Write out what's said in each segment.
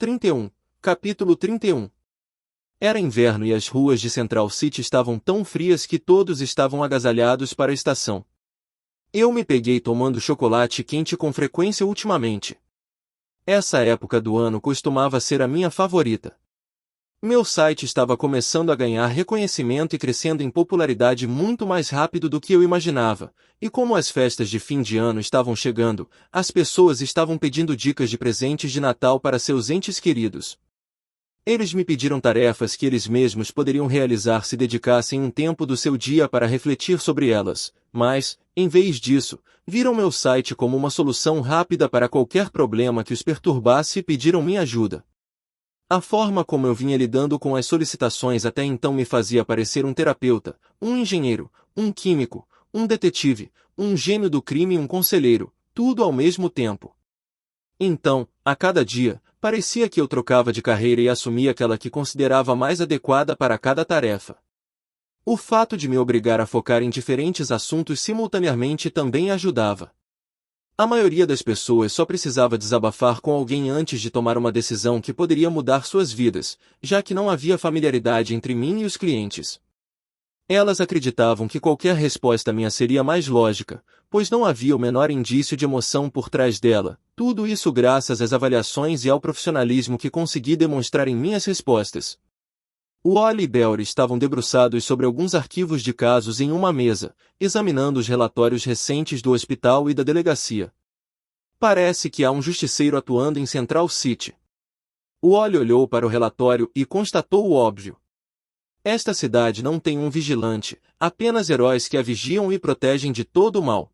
31, capítulo 31. Era inverno e as ruas de Central City estavam tão frias que todos estavam agasalhados para a estação. Eu me peguei tomando chocolate quente com frequência ultimamente. Essa época do ano costumava ser a minha favorita. Meu site estava começando a ganhar reconhecimento e crescendo em popularidade muito mais rápido do que eu imaginava, e como as festas de fim de ano estavam chegando, as pessoas estavam pedindo dicas de presentes de Natal para seus entes queridos. Eles me pediram tarefas que eles mesmos poderiam realizar se dedicassem um tempo do seu dia para refletir sobre elas, mas, em vez disso, viram meu site como uma solução rápida para qualquer problema que os perturbasse e pediram minha ajuda. A forma como eu vinha lidando com as solicitações até então me fazia parecer um terapeuta, um engenheiro, um químico, um detetive, um gênio do crime e um conselheiro, tudo ao mesmo tempo. Então, a cada dia, parecia que eu trocava de carreira e assumia aquela que considerava mais adequada para cada tarefa. O fato de me obrigar a focar em diferentes assuntos simultaneamente também ajudava. A maioria das pessoas só precisava desabafar com alguém antes de tomar uma decisão que poderia mudar suas vidas, já que não havia familiaridade entre mim e os clientes. Elas acreditavam que qualquer resposta minha seria mais lógica, pois não havia o menor indício de emoção por trás dela, tudo isso graças às avaliações e ao profissionalismo que consegui demonstrar em minhas respostas. Wally e Belry estavam debruçados sobre alguns arquivos de casos em uma mesa, examinando os relatórios recentes do hospital e da delegacia. Parece que há um justiceiro atuando em Central City. Wally olhou para o relatório e constatou o óbvio. Esta cidade não tem um vigilante, apenas heróis que a vigiam e protegem de todo o mal.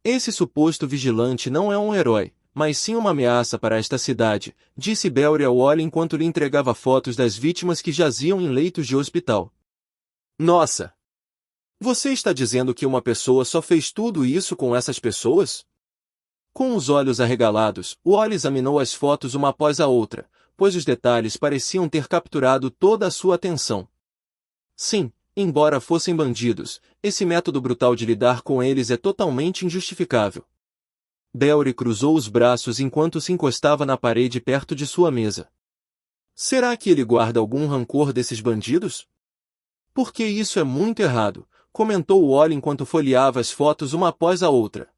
Esse suposto vigilante não é um herói, mas sim uma ameaça para esta cidade, disse Belry a Wally enquanto lhe entregava fotos das vítimas que jaziam em leitos de hospital. Nossa! Você está dizendo que uma pessoa só fez tudo isso com essas pessoas? Com os olhos arregalados, Wally examinou as fotos uma após a outra, pois os detalhes pareciam ter capturado toda a sua atenção. Sim, embora fossem bandidos, esse método brutal de lidar com eles é totalmente injustificável. Belry cruzou os braços enquanto se encostava na parede perto de sua mesa. Será que ele guarda algum rancor desses bandidos? Porque isso é muito errado, comentou Wally enquanto folheava as fotos uma após a outra.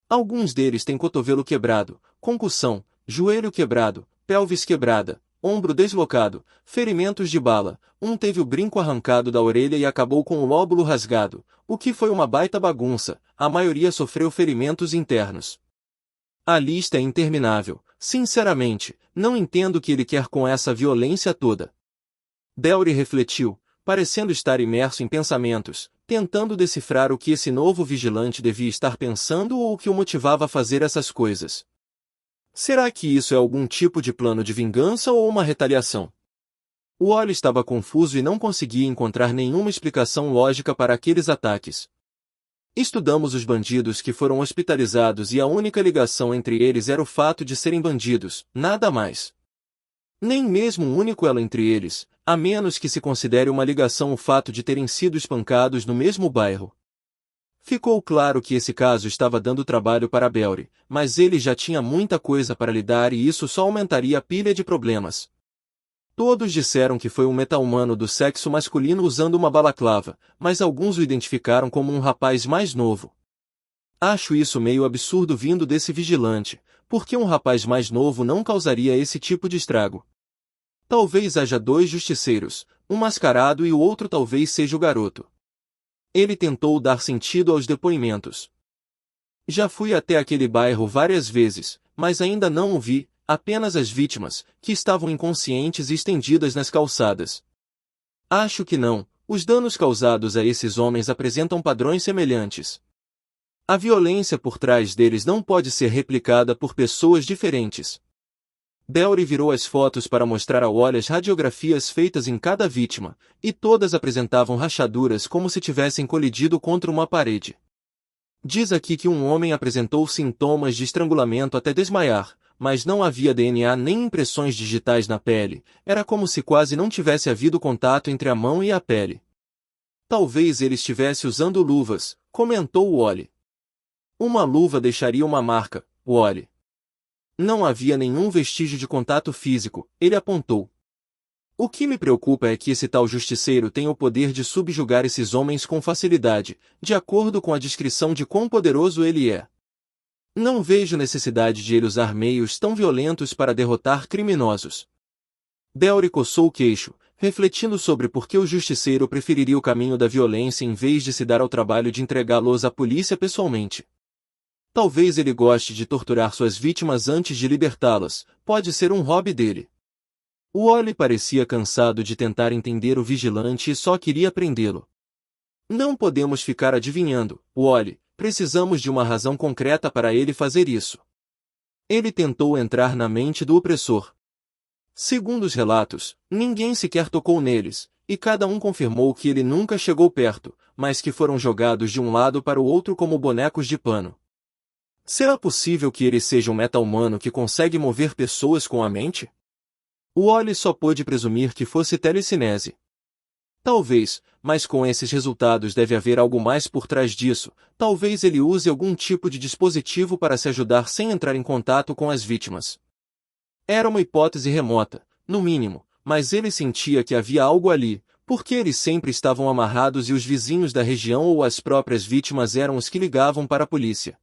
Alguns deles têm cotovelo quebrado, concussão, joelho quebrado, pelvis quebrada, ombro deslocado, ferimentos de bala, um teve o brinco arrancado da orelha e acabou com o lóbulo rasgado, o que foi uma baita bagunça, a maioria sofreu ferimentos internos. A lista é interminável, sinceramente, não entendo o que ele quer com essa violência toda. Belry refletiu, parecendo estar imerso em pensamentos, tentando decifrar o que esse novo vigilante devia estar pensando ou o que o motivava a fazer essas coisas. Será que isso é algum tipo de plano de vingança ou uma retaliação? Wally estava confuso e não conseguia encontrar nenhuma explicação lógica para aqueles ataques. Estudamos os bandidos que foram hospitalizados e a única ligação entre eles era o fato de serem bandidos, nada mais. Nem mesmo um único elo entre eles, a menos que se considere uma ligação o fato de terem sido espancados no mesmo bairro. Ficou claro que esse caso estava dando trabalho para Belry, mas ele já tinha muita coisa para lidar e isso só aumentaria a pilha de problemas. Todos disseram que foi um meta-humano do sexo masculino usando uma balaclava, mas alguns o identificaram como um rapaz mais novo. Acho isso meio absurdo vindo desse vigilante, porque um rapaz mais novo não causaria esse tipo de estrago. Talvez haja dois justiceiros, um mascarado e o outro talvez seja o garoto. Ele tentou dar sentido aos depoimentos. Já fui até aquele bairro várias vezes, mas ainda não o vi, apenas as vítimas, que estavam inconscientes e estendidas nas calçadas. Acho que não, os danos causados a esses homens apresentam padrões semelhantes. A violência por trás deles não pode ser replicada por pessoas diferentes. Belry virou as fotos para mostrar a Wally as radiografias feitas em cada vítima, e todas apresentavam rachaduras como se tivessem colidido contra uma parede. Diz aqui que um homem apresentou sintomas de estrangulamento até desmaiar, mas não havia DNA nem impressões digitais na pele, era como se quase não tivesse havido contato entre a mão e a pele. Talvez ele estivesse usando luvas, comentou Wally. Uma luva deixaria uma marca, Wally. Não havia nenhum vestígio de contato físico, ele apontou. O que me preocupa é que esse tal justiceiro tem o poder de subjugar esses homens com facilidade, de acordo com a descrição de quão poderoso ele é. Não vejo necessidade de ele usar meios tão violentos para derrotar criminosos. Belry coçou o queixo, refletindo sobre por que o justiceiro preferiria o caminho da violência em vez de se dar ao trabalho de entregá-los à polícia pessoalmente. Talvez ele goste de torturar suas vítimas antes de libertá-las, pode ser um hobby dele. O Wally parecia cansado de tentar entender o vigilante e só queria prendê-lo. Não podemos ficar adivinhando, Wally, precisamos de uma razão concreta para ele fazer isso. Ele tentou entrar na mente do opressor. Segundo os relatos, ninguém sequer tocou neles, e cada um confirmou que ele nunca chegou perto, mas que foram jogados de um lado para o outro como bonecos de pano. Será possível que ele seja um meta-humano que consegue mover pessoas com a mente? O Wally só pôde presumir que fosse telecinese. Talvez, mas com esses resultados deve haver algo mais por trás disso, talvez ele use algum tipo de dispositivo para se ajudar sem entrar em contato com as vítimas. Era uma hipótese remota, no mínimo, mas ele sentia que havia algo ali, porque eles sempre estavam amarrados e os vizinhos da região ou as próprias vítimas eram os que ligavam para a polícia.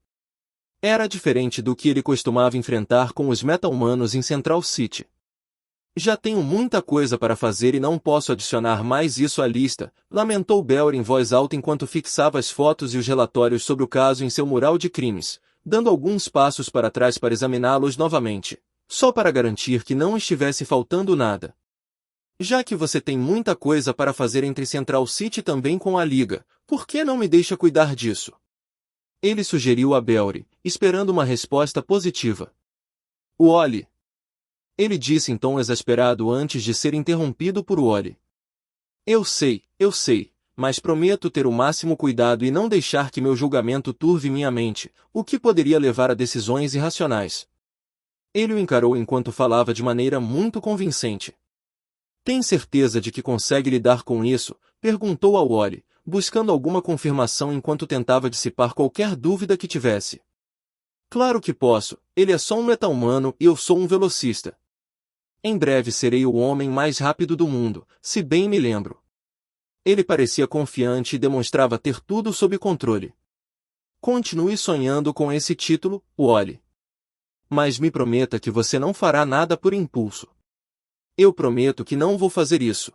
Era diferente do que ele costumava enfrentar com os meta-humanos em Central City. Já tenho muita coisa para fazer e não posso adicionar mais isso à lista, lamentou Belry em voz alta enquanto fixava as fotos e os relatórios sobre o caso em seu mural de crimes, dando alguns passos para trás para examiná-los novamente, só para garantir que não estivesse faltando nada. Já que você tem muita coisa para fazer entre Central City também com a Liga, por que não me deixa cuidar disso? Ele sugeriu a Belry, esperando uma resposta positiva. Wally. Ele disse em tom exasperado antes de ser interrompido por Wally. Eu sei, mas prometo ter o máximo cuidado e não deixar que meu julgamento turve minha mente, o que poderia levar a decisões irracionais. Ele o encarou enquanto falava de maneira muito convincente. Tem certeza de que consegue lidar com isso? Perguntou a Wally, buscando alguma confirmação enquanto tentava dissipar qualquer dúvida que tivesse. Claro que posso, ele é só um meta-humano e eu sou um velocista. Em breve serei o homem mais rápido do mundo, se bem me lembro. Ele parecia confiante e demonstrava ter tudo sob controle. Continue sonhando com esse título, Wally. Mas me prometa que você não fará nada por impulso. Eu prometo que não vou fazer isso.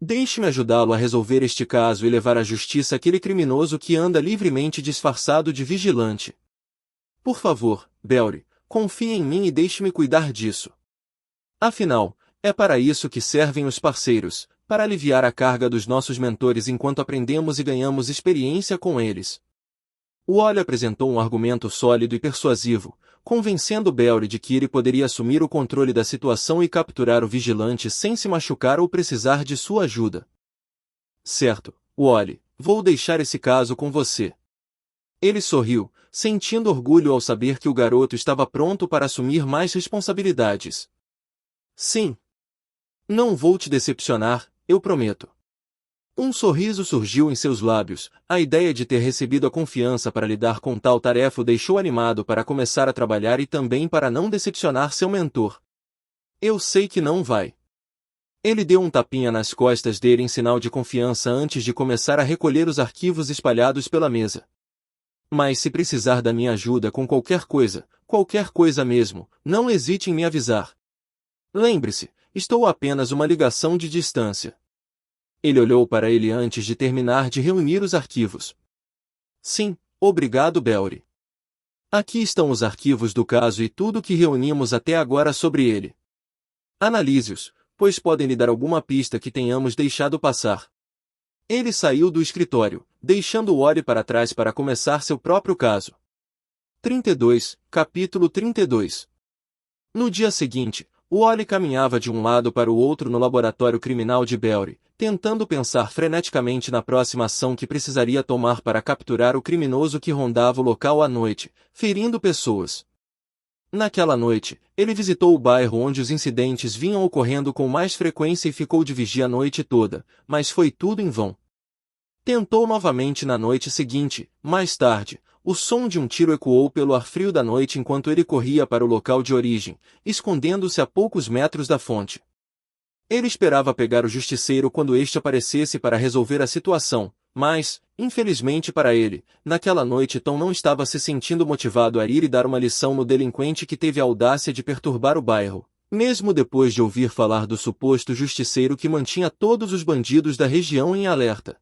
Deixe-me ajudá-lo a resolver este caso e levar à justiça aquele criminoso que anda livremente disfarçado de vigilante. Por favor, Belry, confie em mim e deixe-me cuidar disso. Afinal, é para isso que servem os parceiros, para aliviar a carga dos nossos mentores enquanto aprendemos e ganhamos experiência com eles. Wally apresentou um argumento sólido e persuasivo, convencendo Belry de que ele poderia assumir o controle da situação e capturar o vigilante sem se machucar ou precisar de sua ajuda. Certo, Wally, vou deixar esse caso com você. Ele sorriu, sentindo orgulho ao saber que o garoto estava pronto para assumir mais responsabilidades. Sim. Não vou te decepcionar, eu prometo. Um sorriso surgiu em seus lábios, a ideia de ter recebido a confiança para lidar com tal tarefa o deixou animado para começar a trabalhar e também para não decepcionar seu mentor. Eu sei que não vai. Ele deu um tapinha nas costas dele em sinal de confiança antes de começar a recolher os arquivos espalhados pela mesa. Mas se precisar da minha ajuda com qualquer coisa mesmo, não hesite em me avisar. Lembre-se, estou a apenas uma ligação de distância. Ele olhou para ele antes de terminar de reunir os arquivos. Sim, obrigado, Belry. Aqui estão os arquivos do caso e tudo o que reunimos até agora sobre ele. Analise-os, pois podem lhe dar alguma pista que tenhamos deixado passar. Ele saiu do escritório, deixando Wally para trás para começar seu próprio caso. 32, capítulo 32. No dia seguinte, Wally caminhava de um lado para o outro no laboratório criminal de Belry, tentando pensar freneticamente na próxima ação que precisaria tomar para capturar o criminoso que rondava o local à noite, ferindo pessoas. Naquela noite, ele visitou o bairro onde os incidentes vinham ocorrendo com mais frequência e ficou de vigia a noite toda, mas foi tudo em vão. Tentou novamente na noite seguinte, mais tarde, o som de um tiro ecoou pelo ar frio da noite enquanto ele corria para o local de origem, escondendo-se a poucos metros da fonte. Ele esperava pegar o justiceiro quando este aparecesse para resolver a situação, mas, infelizmente para ele, naquela noite Tom não estava se sentindo motivado a ir e dar uma lição no delinquente que teve a audácia de perturbar o bairro, mesmo depois de ouvir falar do suposto justiceiro que mantinha todos os bandidos da região em alerta.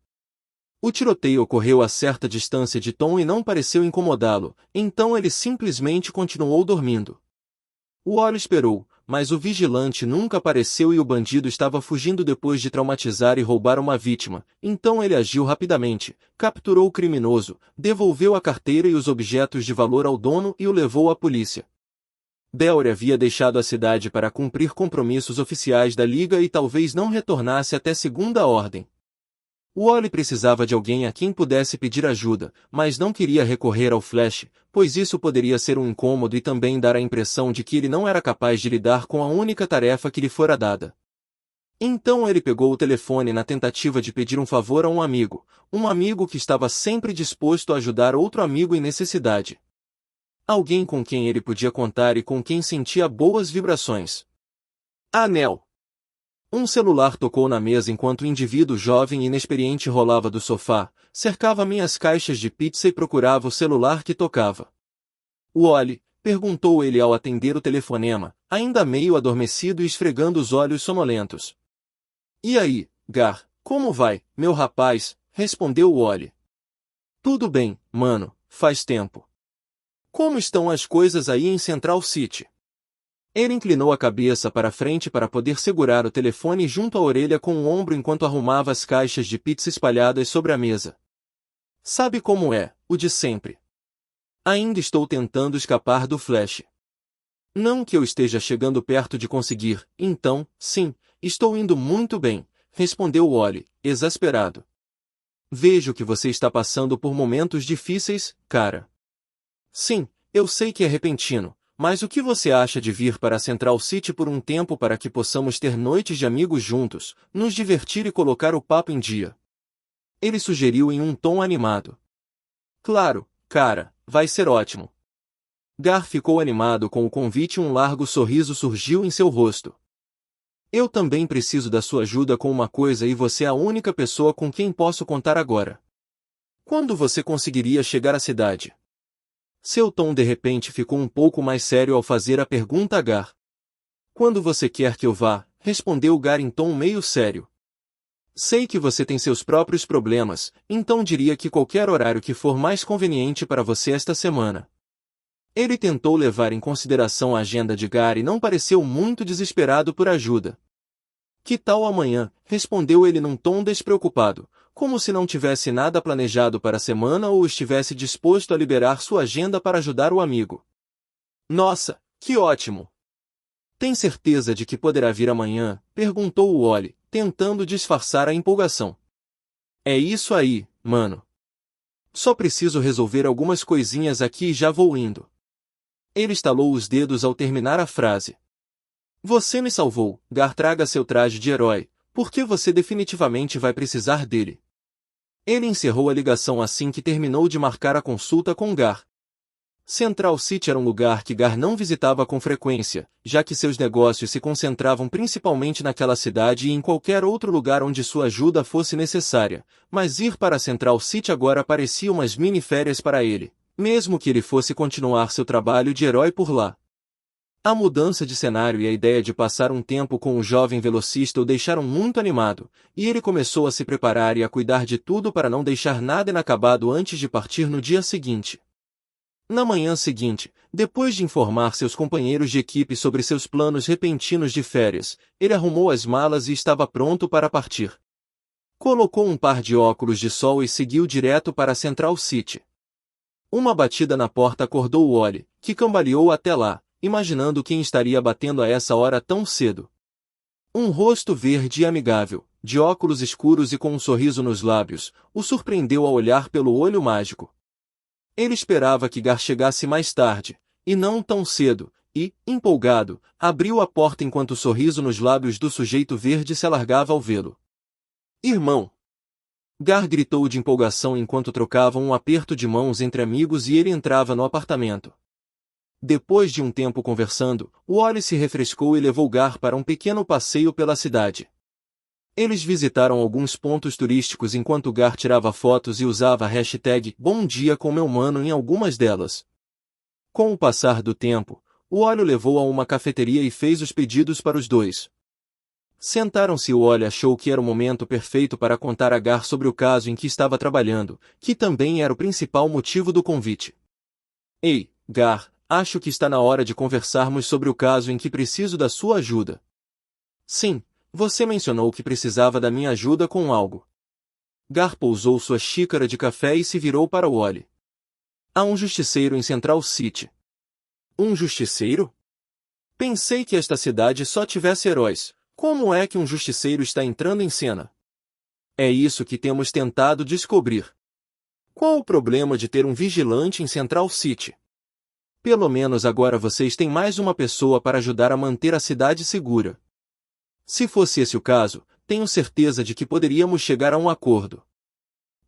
O tiroteio ocorreu a certa distância de Tom e não pareceu incomodá-lo, então ele simplesmente continuou dormindo. Wally esperou, mas o vigilante nunca apareceu e o bandido estava fugindo depois de traumatizar e roubar uma vítima, então ele agiu rapidamente, capturou o criminoso, devolveu a carteira e os objetos de valor ao dono e o levou à polícia. Belry havia deixado a cidade para cumprir compromissos oficiais da Liga e talvez não retornasse até segunda ordem. Wally precisava de alguém a quem pudesse pedir ajuda, mas não queria recorrer ao Flash, pois isso poderia ser um incômodo e também dar a impressão de que ele não era capaz de lidar com a única tarefa que lhe fora dada. Então ele pegou o telefone na tentativa de pedir um favor a um amigo que estava sempre disposto a ajudar outro amigo em necessidade. Alguém com quem ele podia contar e com quem sentia boas vibrações. Anel. Um celular tocou na mesa enquanto o indivíduo jovem e inexperiente rolava do sofá, cercava minhas caixas de pizza e procurava o celular que tocava. Wally, perguntou ele ao atender o telefonema, ainda meio adormecido e esfregando os olhos sonolentos. E aí, Gar, como vai, meu rapaz? Respondeu Wally. Tudo bem, mano, faz tempo. Como estão as coisas aí em Central City? Ele inclinou a cabeça para frente para poder segurar o telefone junto à orelha com o ombro enquanto arrumava as caixas de pizza espalhadas sobre a mesa. Sabe como é, o de sempre. Ainda estou tentando escapar do Flash. Não que eu esteja chegando perto de conseguir, então, sim, estou indo muito bem, respondeu Wally, exasperado. Vejo que você está passando por momentos difíceis, cara. Sim, eu sei que é repentino. Mas o que você acha de vir para a Central City por um tempo para que possamos ter noites de amigos juntos, nos divertir e colocar o papo em dia? Ele sugeriu em um tom animado. Claro, cara, vai ser ótimo. Gar ficou animado com o convite e um largo sorriso surgiu em seu rosto. Eu também preciso da sua ajuda com uma coisa e você é a única pessoa com quem posso contar agora. Quando você conseguiria chegar à cidade? Seu tom de repente ficou um pouco mais sério ao fazer a pergunta a Gar. Quando você quer que eu vá? Respondeu Gar em tom meio sério. Sei que você tem seus próprios problemas, então diria que qualquer horário que for mais conveniente para você esta semana. Ele tentou levar em consideração a agenda de Gar e não pareceu muito desesperado por ajuda. Que tal amanhã? Respondeu ele num tom despreocupado, como se não tivesse nada planejado para a semana ou estivesse disposto a liberar sua agenda para ajudar o amigo. Nossa, que ótimo! Tem certeza de que poderá vir amanhã? Perguntou Wally, tentando disfarçar a empolgação. É isso aí, mano. Só preciso resolver algumas coisinhas aqui e já vou indo. Ele estalou os dedos ao terminar a frase. Você me salvou, Gar, traga seu traje de herói, porque você definitivamente vai precisar dele. Ele encerrou a ligação assim que terminou de marcar a consulta com Gar. Central City era um lugar que Gar não visitava com frequência, já que seus negócios se concentravam principalmente naquela cidade e em qualquer outro lugar onde sua ajuda fosse necessária, mas ir para Central City agora parecia umas mini-férias para ele, mesmo que ele fosse continuar seu trabalho de herói por lá. A mudança de cenário e a ideia de passar um tempo com o jovem velocista o deixaram muito animado, e ele começou a se preparar e a cuidar de tudo para não deixar nada inacabado antes de partir no dia seguinte. Na manhã seguinte, depois de informar seus companheiros de equipe sobre seus planos repentinos de férias, ele arrumou as malas e estava pronto para partir. Colocou um par de óculos de sol e seguiu direto para a Central City. Uma batida na porta acordou Wally, que cambaleou até lá, imaginando quem estaria batendo a essa hora tão cedo. Um rosto verde e amigável, de óculos escuros e com um sorriso nos lábios, o surpreendeu ao olhar pelo olho mágico. Ele esperava que Gar chegasse mais tarde, e não tão cedo, e, empolgado, abriu a porta enquanto o sorriso nos lábios do sujeito verde se alargava ao vê-lo. Irmão! Gar gritou de empolgação enquanto trocavam um aperto de mãos entre amigos e ele entrava no apartamento. Depois de um tempo conversando, Wally se refrescou e levou Gar para um pequeno passeio pela cidade. Eles visitaram alguns pontos turísticos enquanto Gar tirava fotos e usava a hashtag Bom Dia com meu mano em algumas delas. Com o passar do tempo, Wally o levou a uma cafeteria e fez os pedidos para os dois. Sentaram-se e Wally achou que era o momento perfeito para contar a Gar sobre o caso em que estava trabalhando, que também era o principal motivo do convite. Ei, Gar, acho que está na hora de conversarmos sobre o caso em que preciso da sua ajuda. Sim, você mencionou que precisava da minha ajuda com algo. Gar pousou sua xícara de café e se virou para Wally. Há um justiceiro em Central City. Um justiceiro? Pensei que esta cidade só tivesse heróis. Como é que um justiceiro está entrando em cena? É isso que temos tentado descobrir. Qual o problema de ter um vigilante em Central City? Pelo menos agora vocês têm mais uma pessoa para ajudar a manter a cidade segura. Se fosse esse o caso, tenho certeza de que poderíamos chegar a um acordo.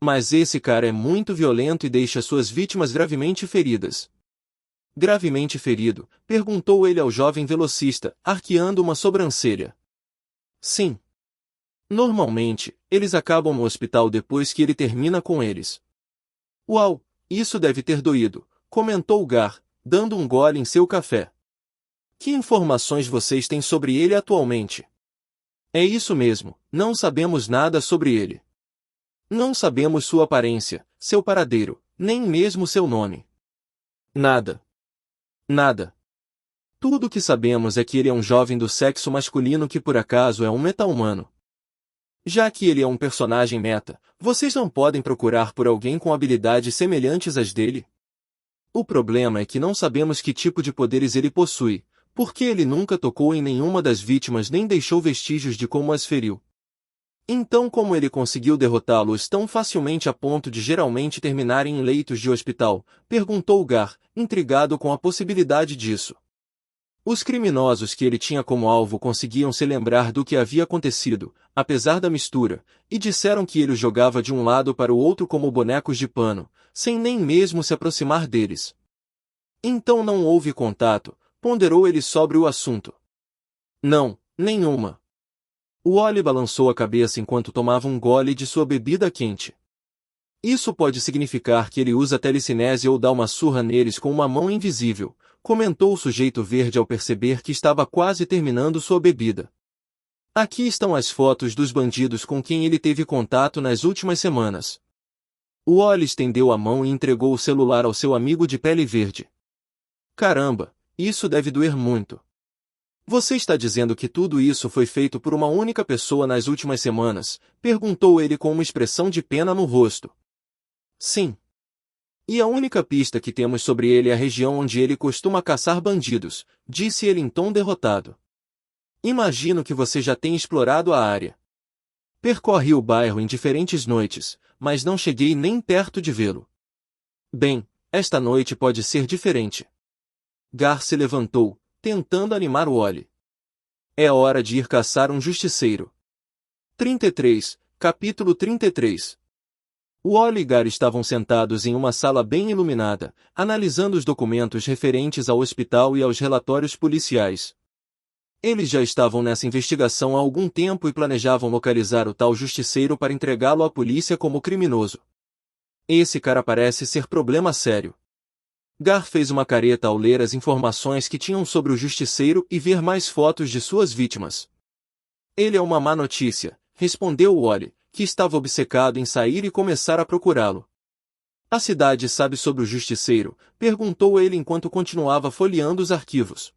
Mas esse cara é muito violento e deixa suas vítimas gravemente feridas. Gravemente ferido? Perguntou ele ao jovem velocista, arqueando uma sobrancelha. Sim. Normalmente, eles acabam no hospital depois que ele termina com eles. Uau, isso deve ter doído, comentou Gar, dando um gole em seu café. Que informações vocês têm sobre ele atualmente? É isso mesmo, não sabemos nada sobre ele. Não sabemos sua aparência, seu paradeiro, nem mesmo seu nome. Nada. Nada. Tudo o que sabemos é que ele é um jovem do sexo masculino que por acaso é um meta-humano. Já que ele é um personagem meta, vocês não podem procurar por alguém com habilidades semelhantes às dele? O problema é que não sabemos que tipo de poderes ele possui, porque ele nunca tocou em nenhuma das vítimas nem deixou vestígios de como as feriu. Então como ele conseguiu derrotá-los tão facilmente a ponto de geralmente terminarem em leitos de hospital? Perguntou Gar, intrigado com a possibilidade disso. Os criminosos que ele tinha como alvo conseguiam se lembrar do que havia acontecido, apesar da mistura, e disseram que ele os jogava de um lado para o outro como bonecos de pano, sem nem mesmo se aproximar deles. Então não houve contato, ponderou ele sobre o assunto. Não, nenhuma. Wally balançou a cabeça enquanto tomava um gole de sua bebida quente. Isso pode significar que ele usa telecinese ou dá uma surra neles com uma mão invisível, comentou o sujeito verde ao perceber que estava quase terminando sua bebida. Aqui estão as fotos dos bandidos com quem ele teve contato nas últimas semanas. Wally estendeu a mão e entregou o celular ao seu amigo de pele verde. Caramba, isso deve doer muito. Você está dizendo que tudo isso foi feito por uma única pessoa nas últimas semanas? Perguntou ele com uma expressão de pena no rosto. Sim. E a única pista que temos sobre ele é a região onde ele costuma caçar bandidos, disse ele em tom derrotado. Imagino que você já tenha explorado a área. Percorri o bairro em diferentes noites, mas não cheguei nem perto de vê-lo. Bem, esta noite pode ser diferente. Gar se levantou, tentando animar Wally. É hora de ir caçar um justiceiro. 33, capítulo 33. Wally e Gar estavam sentados em uma sala bem iluminada, analisando os documentos referentes ao hospital e aos relatórios policiais. Eles já estavam nessa investigação há algum tempo e planejavam localizar o tal justiceiro para entregá-lo à polícia como criminoso. Esse cara parece ser problema sério. Gar fez uma careta ao ler as informações que tinham sobre o justiceiro e ver mais fotos de suas vítimas. Ele é uma má notícia, respondeu Wally, que estava obcecado em sair e começar a procurá-lo. A cidade sabe sobre o justiceiro? Perguntou ele enquanto continuava folheando os arquivos.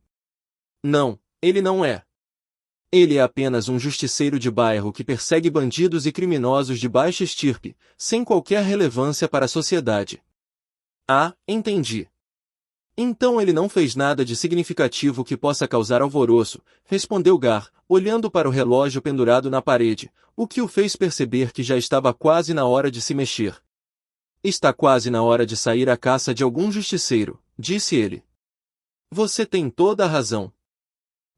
Não, ele não é. Ele é apenas um justiceiro de bairro que persegue bandidos e criminosos de baixa estirpe, sem qualquer relevância para a sociedade. Ah, entendi. Então ele não fez nada de significativo que possa causar alvoroço, respondeu Gar, olhando para o relógio pendurado na parede, o que o fez perceber que já estava quase na hora de se mexer. Está quase na hora de sair à caça de algum justiceiro, disse ele. Você tem toda a razão.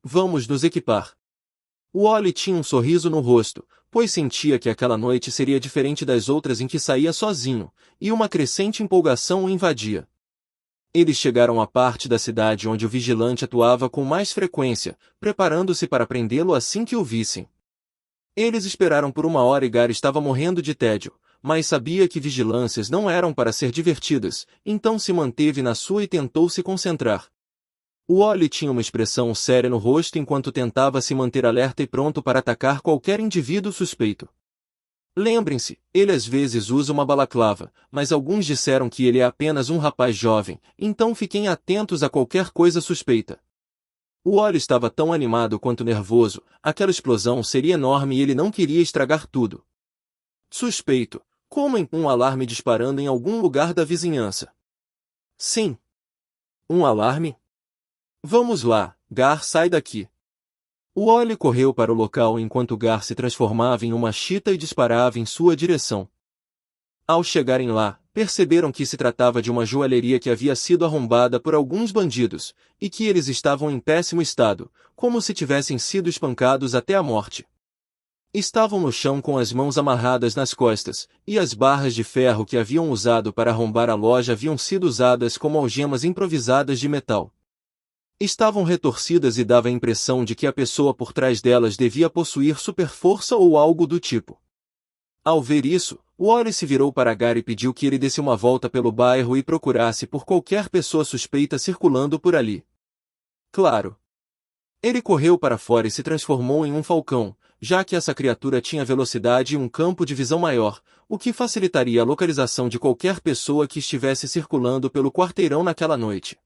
Vamos nos equipar. O Wally tinha um sorriso no rosto, pois sentia que aquela noite seria diferente das outras em que saía sozinho, e uma crescente empolgação o invadia. Eles chegaram à parte da cidade onde o vigilante atuava com mais frequência, preparando-se para prendê-lo assim que o vissem. Eles esperaram por 1 hora e Gary estava morrendo de tédio, mas sabia que vigilâncias não eram para ser divertidas, então se manteve na sua e tentou se concentrar. O Wally tinha uma expressão séria no rosto enquanto tentava se manter alerta e pronto para atacar qualquer indivíduo suspeito. Lembrem-se, ele às vezes usa uma balaclava, mas alguns disseram que ele é apenas um rapaz jovem, então fiquem atentos a qualquer coisa suspeita. O Wally estava tão animado quanto nervoso, aquela explosão seria enorme e ele não queria estragar tudo. Suspeito, como em um alarme disparando em algum lugar da vizinhança. Sim. Um alarme? Vamos lá, Gar, sai daqui. O Wally correu para o local enquanto Gar se transformava em uma chita e disparava em sua direção. Ao chegarem lá, perceberam que se tratava de uma joalheria que havia sido arrombada por alguns bandidos, e que eles estavam em péssimo estado, como se tivessem sido espancados até a morte. Estavam no chão com as mãos amarradas nas costas, e as barras de ferro que haviam usado para arrombar a loja haviam sido usadas como algemas improvisadas de metal. Estavam retorcidas e dava a impressão de que a pessoa por trás delas devia possuir superforça ou algo do tipo. Ao ver isso, Wally se virou para Gary e pediu que ele desse uma volta pelo bairro e procurasse por qualquer pessoa suspeita circulando por ali. Claro. Ele correu para fora e se transformou em um falcão, já que essa criatura tinha velocidade e um campo de visão maior, o que facilitaria a localização de qualquer pessoa que estivesse circulando pelo quarteirão naquela noite.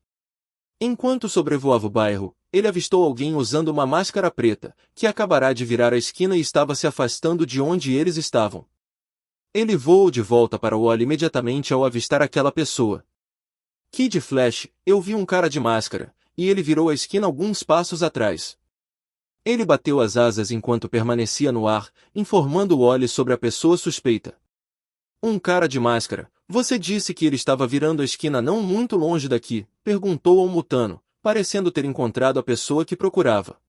Enquanto sobrevoava o bairro, ele avistou alguém usando uma máscara preta, que acabará de virar a esquina e estava se afastando de onde eles estavam. Ele voou de volta para o Wally imediatamente ao avistar aquela pessoa. Kid Flash, eu vi um cara de máscara, e ele virou a esquina alguns passos atrás. Ele bateu as asas enquanto permanecia no ar, informando o Wally sobre a pessoa suspeita. Um cara de máscara, você disse que ele estava virando a esquina não muito longe daqui, perguntou ao Mutano, parecendo ter encontrado a pessoa que procurava.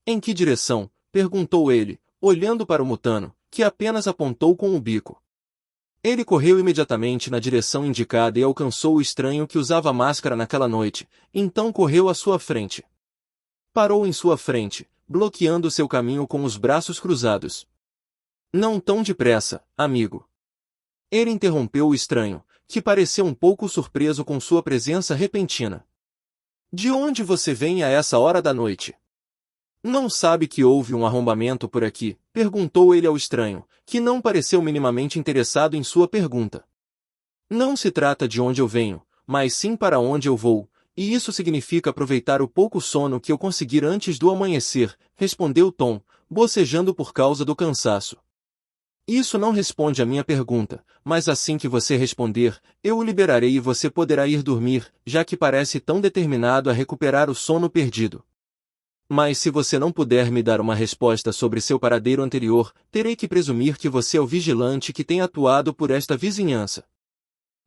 Em que direção? Perguntou ele, olhando para o Mutano, que apenas apontou com o bico. Ele correu imediatamente na direção indicada e alcançou o estranho que usava máscara naquela noite, então correu à sua frente. Parou em sua frente, bloqueando seu caminho com os braços cruzados. Não tão depressa, amigo. Ele interrompeu o estranho, que pareceu um pouco surpreso com sua presença repentina. De onde você vem a essa hora da noite? Não sabe que houve um arrombamento por aqui? Perguntou ele ao estranho, que não pareceu minimamente interessado em sua pergunta. Não se trata de onde eu venho, mas sim para onde eu vou, e isso significa aproveitar o pouco sono que eu conseguir antes do amanhecer, respondeu Tom, bocejando por causa do cansaço. Isso não responde à minha pergunta, mas assim que você responder, eu o liberarei e você poderá ir dormir, já que parece tão determinado a recuperar o sono perdido. Mas se você não puder me dar uma resposta sobre seu paradeiro anterior, terei que presumir que você é o vigilante que tem atuado por esta vizinhança.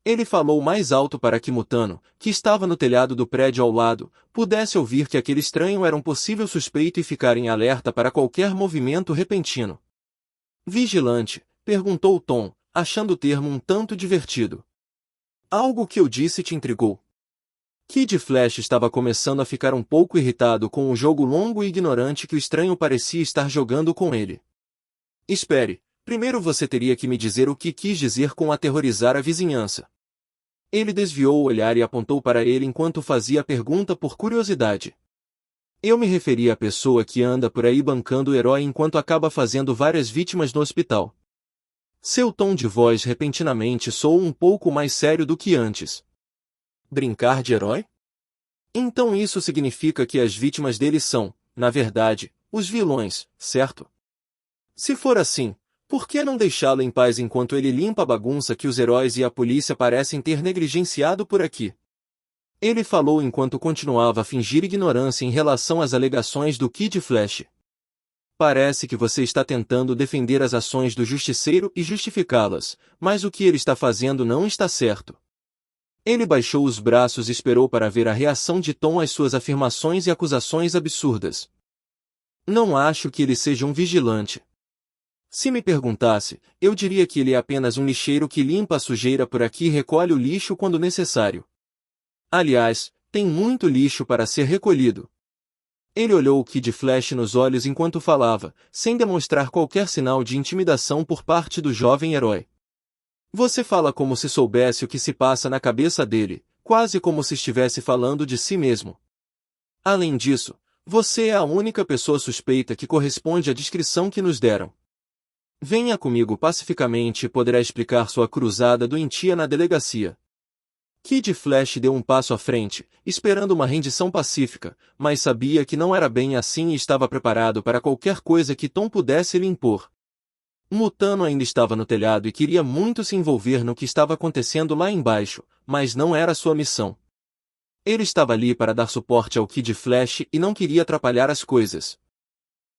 Ele falou mais alto para que Mutano, que estava no telhado do prédio ao lado, pudesse ouvir que aquele estranho era um possível suspeito e ficar em alerta para qualquer movimento repentino. Vigilante? Perguntou Tom, achando o termo um tanto divertido. Algo que eu disse te intrigou? Kid Flash estava começando a ficar um pouco irritado com o jogo longo e ignorante que o estranho parecia estar jogando com ele. Espere, primeiro você teria que me dizer o que quis dizer com aterrorizar a vizinhança. Ele desviou o olhar e apontou para ele enquanto fazia a pergunta por curiosidade. Eu me referi à pessoa que anda por aí bancando o herói enquanto acaba fazendo várias vítimas no hospital. Seu tom de voz repentinamente soou um pouco mais sério do que antes. Brincar de herói? Então isso significa que as vítimas dele são, na verdade, os vilões, certo? Se for assim, por que não deixá-lo em paz enquanto ele limpa a bagunça que os heróis e a polícia parecem ter negligenciado por aqui? Ele falou enquanto continuava a fingir ignorância em relação às alegações do Kid Flash. Parece que você está tentando defender as ações do justiceiro e justificá-las, mas o que ele está fazendo não está certo. Ele baixou os braços e esperou para ver a reação de Tom às suas afirmações e acusações absurdas. Não acho que ele seja um vigilante. Se me perguntasse, eu diria que ele é apenas um lixeiro que limpa a sujeira por aqui e recolhe o lixo quando necessário. Aliás, tem muito lixo para ser recolhido. Ele olhou o Kid Flash nos olhos enquanto falava, sem demonstrar qualquer sinal de intimidação por parte do jovem herói. Você fala como se soubesse o que se passa na cabeça dele, quase como se estivesse falando de si mesmo. Além disso, você é a única pessoa suspeita que corresponde à descrição que nos deram. Venha comigo pacificamente e poderá explicar sua cruzada doentia na delegacia. Kid Flash deu um passo à frente, esperando uma rendição pacífica, mas sabia que não era bem assim e estava preparado para qualquer coisa que Tom pudesse lhe impor. Mutano ainda estava no telhado e queria muito se envolver no que estava acontecendo lá embaixo, mas não era sua missão. Ele estava ali para dar suporte ao Kid Flash e não queria atrapalhar as coisas.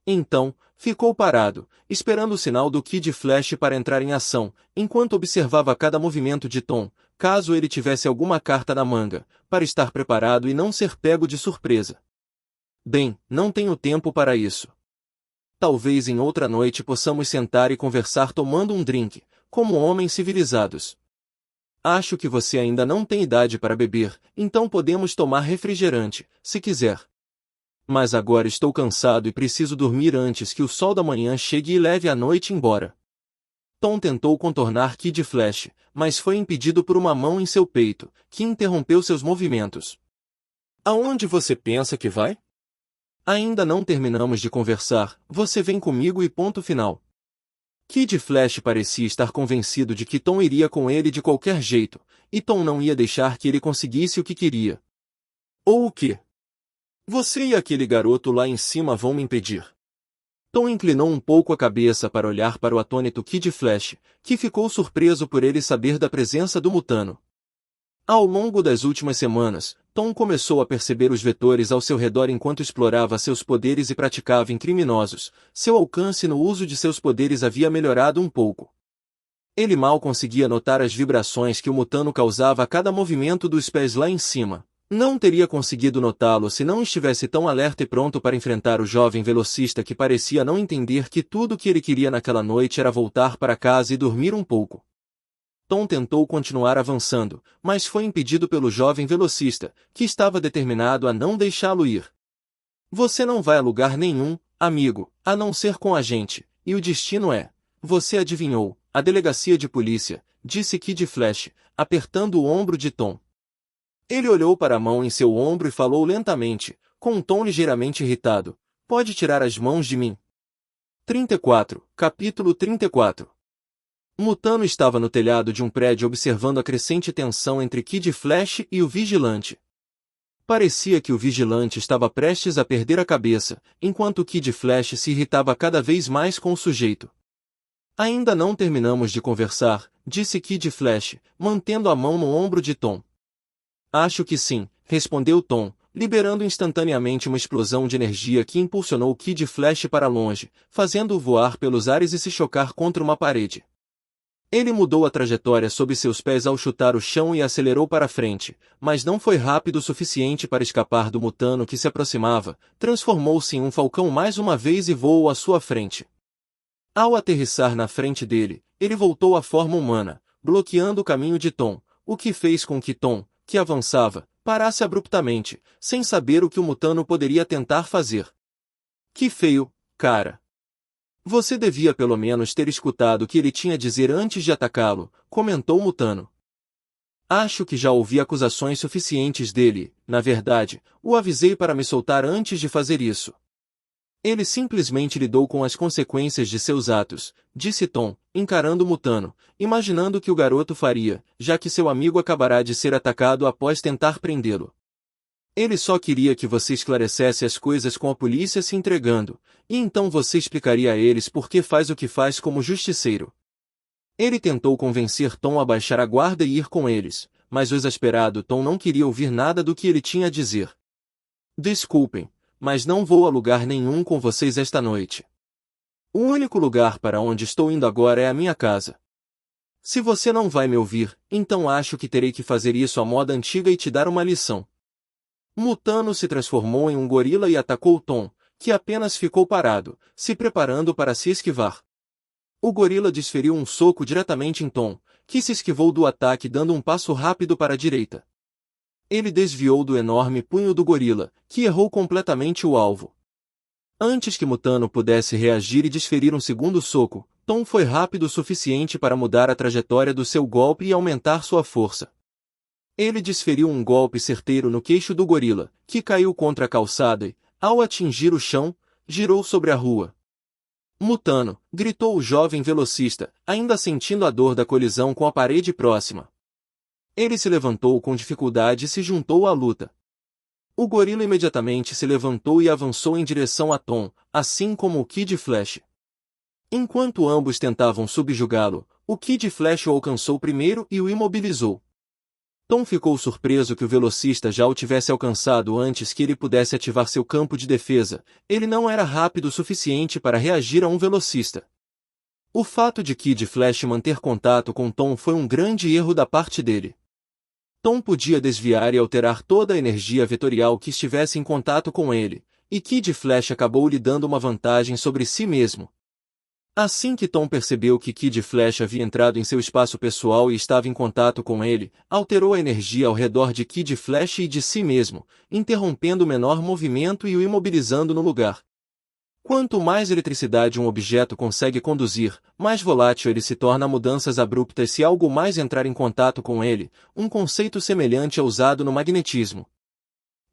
Então, ficou parado, esperando o sinal do Kid Flash para entrar em ação, enquanto observava cada movimento de Tom, caso ele tivesse alguma carta na manga, para estar preparado e não ser pego de surpresa. Bem, não tenho tempo para isso. Talvez em outra noite possamos sentar e conversar tomando um drink, como homens civilizados. Acho que você ainda não tem idade para beber, então podemos tomar refrigerante, se quiser. Mas agora estou cansado e preciso dormir antes que o sol da manhã chegue e leve a noite embora. Tom tentou contornar Kid Flash, mas foi impedido por uma mão em seu peito, que interrompeu seus movimentos. Aonde você pensa que vai? Ainda não terminamos de conversar, você vem comigo e ponto final. Kid Flash parecia estar convencido de que Tom iria com ele de qualquer jeito, e Tom não ia deixar que ele conseguisse o que queria. Ou o quê? Você e aquele garoto lá em cima vão me impedir. Tom inclinou um pouco a cabeça para olhar para o atônito Kid Flash, que ficou surpreso por ele saber da presença do Mutano. Ao longo das últimas semanas, Tom começou a perceber os vetores ao seu redor enquanto explorava seus poderes e praticava em criminosos. Seu alcance no uso de seus poderes havia melhorado um pouco. Ele mal conseguia notar as vibrações que o Mutano causava a cada movimento dos pés lá em cima. Não teria conseguido notá-lo se não estivesse tão alerta e pronto para enfrentar o jovem velocista que parecia não entender que tudo o que ele queria naquela noite era voltar para casa e dormir um pouco. Tom tentou continuar avançando, mas foi impedido pelo jovem velocista, que estava determinado a não deixá-lo ir. Você não vai a lugar nenhum, amigo, a não ser com a gente, e o destino é, você adivinhou, a delegacia de polícia, disse Kid Flash, apertando o ombro de Tom. Ele olhou para a mão em seu ombro e falou lentamente, com um tom ligeiramente irritado, pode tirar as mãos de mim. 34, capítulo 34. Mutano estava no telhado de um prédio observando a crescente tensão entre Kid Flash e o vigilante. Parecia que o vigilante estava prestes a perder a cabeça, enquanto Kid Flash se irritava cada vez mais com o sujeito. Ainda não terminamos de conversar, disse Kid Flash, mantendo a mão no ombro de Tom. Acho que sim, respondeu Tom, liberando instantaneamente uma explosão de energia que impulsionou Kid Flash para longe, fazendo-o voar pelos ares e se chocar contra uma parede. Ele mudou a trajetória sob seus pés ao chutar o chão e acelerou para frente, mas não foi rápido o suficiente para escapar do Mutano que se aproximava, transformou-se em um falcão mais uma vez e voou à sua frente. Ao aterrissar na frente dele, ele voltou à forma humana, bloqueando o caminho de Tom, o que fez com que Tom, que avançava, parasse abruptamente, sem saber o que o Mutano poderia tentar fazer. Que feio, cara. Você devia pelo menos ter escutado o que ele tinha a dizer antes de atacá-lo, comentou Mutano. Acho que já ouvi acusações suficientes dele, na verdade, o avisei para me soltar antes de fazer isso. Ele simplesmente lidou com as consequências de seus atos, disse Tom, encarando Mutano, imaginando o que o garoto faria, já que seu amigo acabará de ser atacado após tentar prendê-lo. Ele só queria que você esclarecesse as coisas com a polícia se entregando, e então você explicaria a eles por que faz o que faz como justiceiro. Ele tentou convencer Tom a baixar a guarda e ir com eles, mas o exasperado Tom não queria ouvir nada do que ele tinha a dizer. Desculpem, mas não vou a lugar nenhum com vocês esta noite. O único lugar para onde estou indo agora é a minha casa. Se você não vai me ouvir, então acho que terei que fazer isso à moda antiga e te dar uma lição. Mutano se transformou em um gorila e atacou Tom, que apenas ficou parado, se preparando para se esquivar. O gorila desferiu um soco diretamente em Tom, que se esquivou do ataque dando um passo rápido para a direita. Ele desviou do enorme punho do gorila, que errou completamente o alvo. Antes que Mutano pudesse reagir e desferir um segundo soco, Tom foi rápido o suficiente para mudar a trajetória do seu golpe e aumentar sua força. Ele desferiu um golpe certeiro no queixo do gorila, que caiu contra a calçada e, ao atingir o chão, girou sobre a rua. Mutano, gritou o jovem velocista, ainda sentindo a dor da colisão com a parede próxima. Ele se levantou com dificuldade e se juntou à luta. O gorila imediatamente se levantou e avançou em direção a Tom, assim como o Kid Flash. Enquanto ambos tentavam subjugá-lo, o Kid Flash o alcançou primeiro e o imobilizou. Tom ficou surpreso que o velocista já o tivesse alcançado antes que ele pudesse ativar seu campo de defesa. Ele não era rápido o suficiente para reagir a um velocista. O fato de Kid Flash manter contato com Tom foi um grande erro da parte dele. Tom podia desviar e alterar toda a energia vetorial que estivesse em contato com ele, e Kid Flash acabou lhe dando uma vantagem sobre si mesmo. Assim que Tom percebeu que Kid Flash havia entrado em seu espaço pessoal e estava em contato com ele, alterou a energia ao redor de Kid Flash e de si mesmo, interrompendo o menor movimento e o imobilizando no lugar. Quanto mais eletricidade um objeto consegue conduzir, mais volátil ele se torna a mudanças abruptas se algo mais entrar em contato com ele, um conceito semelhante é usado no magnetismo.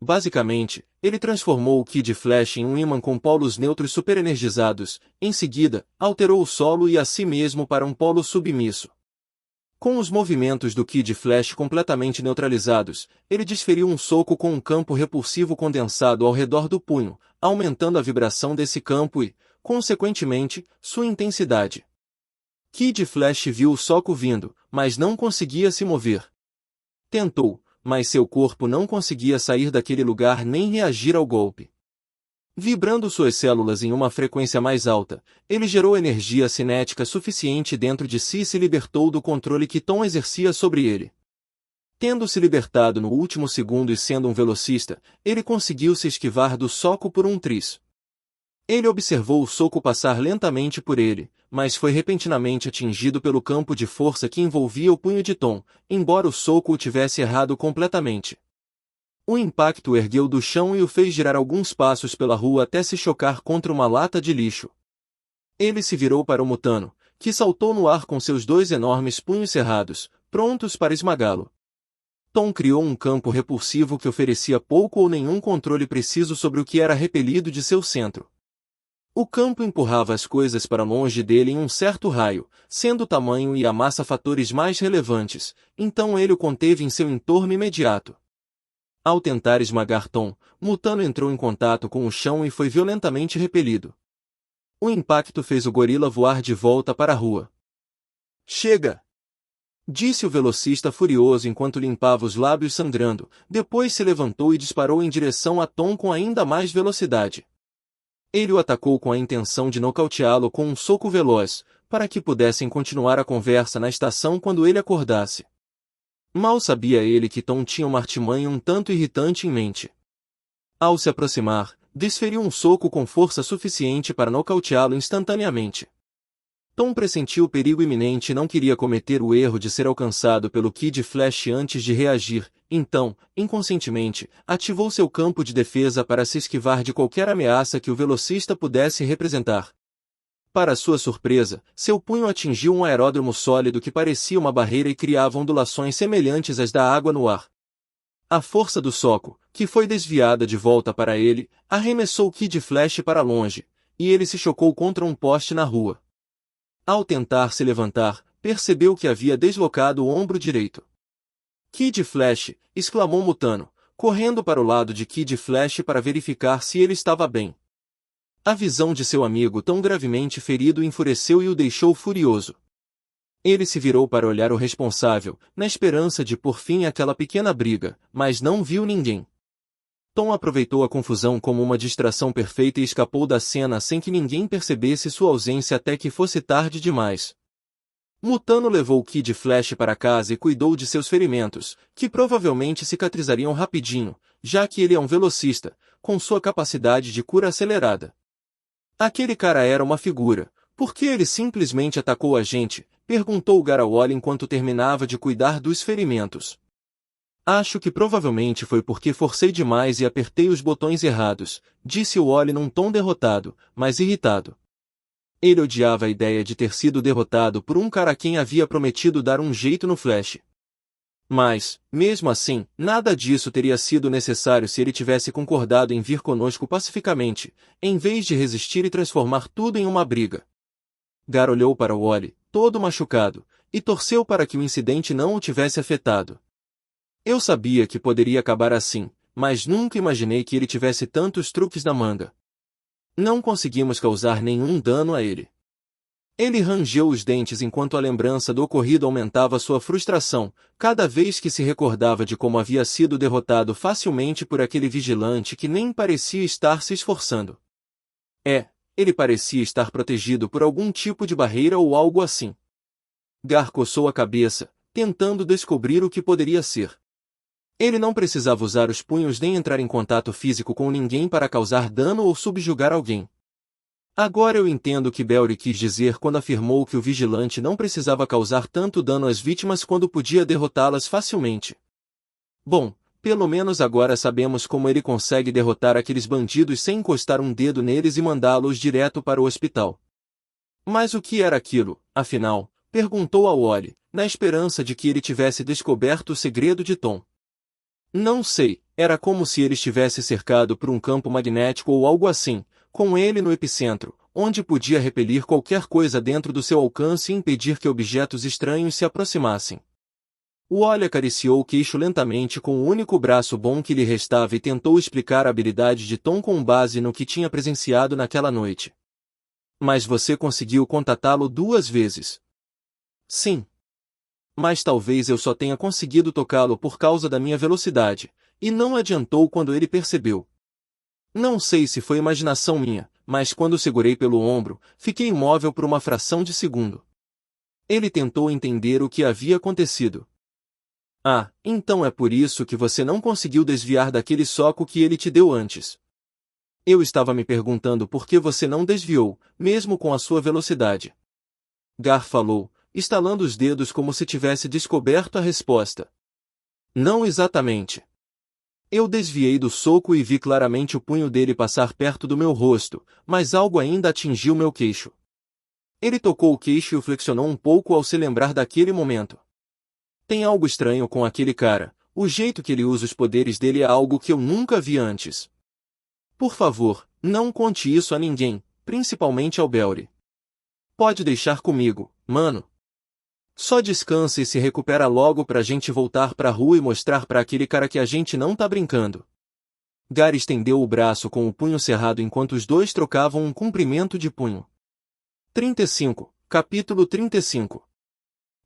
Basicamente, ele transformou o Kid Flash em um ímã com polos neutros superenergizados, em seguida, alterou o solo e a si mesmo para um polo submisso. Com os movimentos do Kid Flash completamente neutralizados, ele desferiu um soco com um campo repulsivo condensado ao redor do punho, aumentando a vibração desse campo e, consequentemente, sua intensidade. Kid Flash viu o soco vindo, mas não conseguia se mover. Tentou, mas seu corpo não conseguia sair daquele lugar nem reagir ao golpe. Vibrando suas células em uma frequência mais alta, ele gerou energia cinética suficiente dentro de si e se libertou do controle que Tom exercia sobre ele. Tendo se libertado no último segundo e sendo um velocista, ele conseguiu se esquivar do soco por um triz. Ele observou o soco passar lentamente por ele, mas foi repentinamente atingido pelo campo de força que envolvia o punho de Tom, embora o soco o tivesse errado completamente. O impacto o ergueu do chão e o fez girar alguns passos pela rua até se chocar contra uma lata de lixo. Ele se virou para o Mutano, que saltou no ar com seus dois enormes punhos cerrados, prontos para esmagá-lo. Tom criou um campo repulsivo que oferecia pouco ou nenhum controle preciso sobre o que era repelido de seu centro. O campo empurrava as coisas para longe dele em um certo raio, sendo o tamanho e a massa fatores mais relevantes, então ele o conteve em seu entorno imediato. Ao tentar esmagar Tom, Mutano entrou em contato com o chão e foi violentamente repelido. O impacto fez o gorila voar de volta para a rua. "Chega!" disse o velocista furioso enquanto limpava os lábios sangrando, depois se levantou e disparou em direção a Tom com ainda mais velocidade. Ele o atacou com a intenção de nocauteá-lo com um soco veloz, para que pudessem continuar a conversa na estação quando ele acordasse. Mal sabia ele que Tom tinha uma artimanha um tanto irritante em mente. Ao se aproximar, desferiu um soco com força suficiente para nocauteá-lo instantaneamente. Tom pressentiu o perigo iminente e não queria cometer o erro de ser alcançado pelo Kid Flash antes de reagir, então, inconscientemente, ativou seu campo de defesa para se esquivar de qualquer ameaça que o velocista pudesse representar. Para sua surpresa, seu punho atingiu um aeródromo sólido que parecia uma barreira e criava ondulações semelhantes às da água no ar. A força do soco, que foi desviada de volta para ele, arremessou Kid Flash para longe, e ele se chocou contra um poste na rua. Ao tentar se levantar, percebeu que havia deslocado o ombro direito. "Kid Flash!" exclamou Mutano, correndo para o lado de Kid Flash para verificar se ele estava bem. A visão de seu amigo tão gravemente ferido enfureceu e o deixou furioso. Ele se virou para olhar o responsável, na esperança de pôr fim àquela pequena briga, mas não viu ninguém. Tom aproveitou a confusão como uma distração perfeita e escapou da cena sem que ninguém percebesse sua ausência até que fosse tarde demais. Mutano levou Kid Flash para casa e cuidou de seus ferimentos, que provavelmente cicatrizariam rapidinho, já que ele é um velocista, com sua capacidade de cura acelerada. Aquele cara era uma figura. Por que ele simplesmente atacou a gente? Perguntou Gar ao Wally enquanto terminava de cuidar dos ferimentos. Acho que provavelmente foi porque forcei demais e apertei os botões errados, disse o Wally num tom derrotado, mas irritado. Ele odiava a ideia de ter sido derrotado por um cara a quem havia prometido dar um jeito no Flash. Mas, mesmo assim, nada disso teria sido necessário se ele tivesse concordado em vir conosco pacificamente, em vez de resistir e transformar tudo em uma briga. Gar olhou para o Wally, todo machucado, e torceu para que o incidente não o tivesse afetado. Eu sabia que poderia acabar assim, mas nunca imaginei que ele tivesse tantos truques na manga. Não conseguimos causar nenhum dano a ele. Ele rangeu os dentes enquanto a lembrança do ocorrido aumentava sua frustração, cada vez que se recordava de como havia sido derrotado facilmente por aquele vigilante que nem parecia estar se esforçando. Ele parecia estar protegido por algum tipo de barreira ou algo assim. Gar coçou a cabeça, tentando descobrir o que poderia ser. Ele não precisava usar os punhos nem entrar em contato físico com ninguém para causar dano ou subjugar alguém. Agora eu entendo o que Belry quis dizer quando afirmou que o vigilante não precisava causar tanto dano às vítimas quando podia derrotá-las facilmente. Bom, pelo menos agora sabemos como ele consegue derrotar aqueles bandidos sem encostar um dedo neles e mandá-los direto para o hospital. Mas o que era aquilo, afinal? Perguntou a Wally, na esperança de que ele tivesse descoberto o segredo de Tom. Não sei, era como se ele estivesse cercado por um campo magnético ou algo assim, com ele no epicentro, onde podia repelir qualquer coisa dentro do seu alcance e impedir que objetos estranhos se aproximassem. Wally acariciou o queixo lentamente com o único braço bom que lhe restava e tentou explicar a habilidade de Tom com base no que tinha presenciado naquela noite. Mas você conseguiu contatá-lo 2 vezes. Sim. Mas talvez eu só tenha conseguido tocá-lo por causa da minha velocidade, e não adiantou quando ele percebeu. Não sei se foi imaginação minha, mas quando segurei pelo ombro, fiquei imóvel por uma fração de segundo. Ele tentou entender o que havia acontecido. Ah, então é por isso que você não conseguiu desviar daquele soco que ele te deu antes. Eu estava me perguntando por que você não desviou, mesmo com a sua velocidade. Gar falou, estalando os dedos como se tivesse descoberto a resposta. Não exatamente. Eu desviei do soco e vi claramente o punho dele passar perto do meu rosto, mas algo ainda atingiu meu queixo. Ele tocou o queixo e o flexionou um pouco ao se lembrar daquele momento. Tem algo estranho com aquele cara, o jeito que ele usa os poderes dele é algo que eu nunca vi antes. Por favor, não conte isso a ninguém, principalmente ao Belry. Pode deixar comigo, mano. Só descansa e se recupera logo pra gente voltar pra rua e mostrar pra aquele cara que a gente não tá brincando. Gar estendeu o braço com o punho cerrado enquanto os dois trocavam um cumprimento de punho. 35, capítulo 35.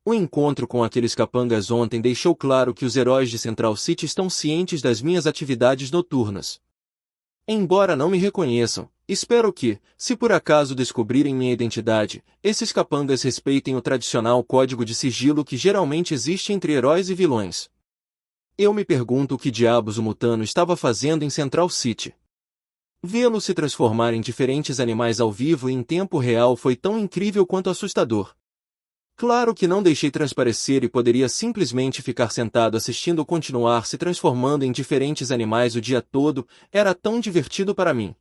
O encontro com aqueles capangas ontem deixou claro que os heróis de Central City estão cientes das minhas atividades noturnas. Embora não me reconheçam, espero que, se por acaso descobrirem minha identidade, esses capangas respeitem o tradicional código de sigilo que geralmente existe entre heróis e vilões. Eu me pergunto o que diabos o Mutano estava fazendo em Central City. Vê-lo se transformar em diferentes animais ao vivo e em tempo real foi tão incrível quanto assustador. Claro que não deixei transparecer e poderia simplesmente ficar sentado assistindo continuar se transformando em diferentes animais o dia todo, era tão divertido para mim.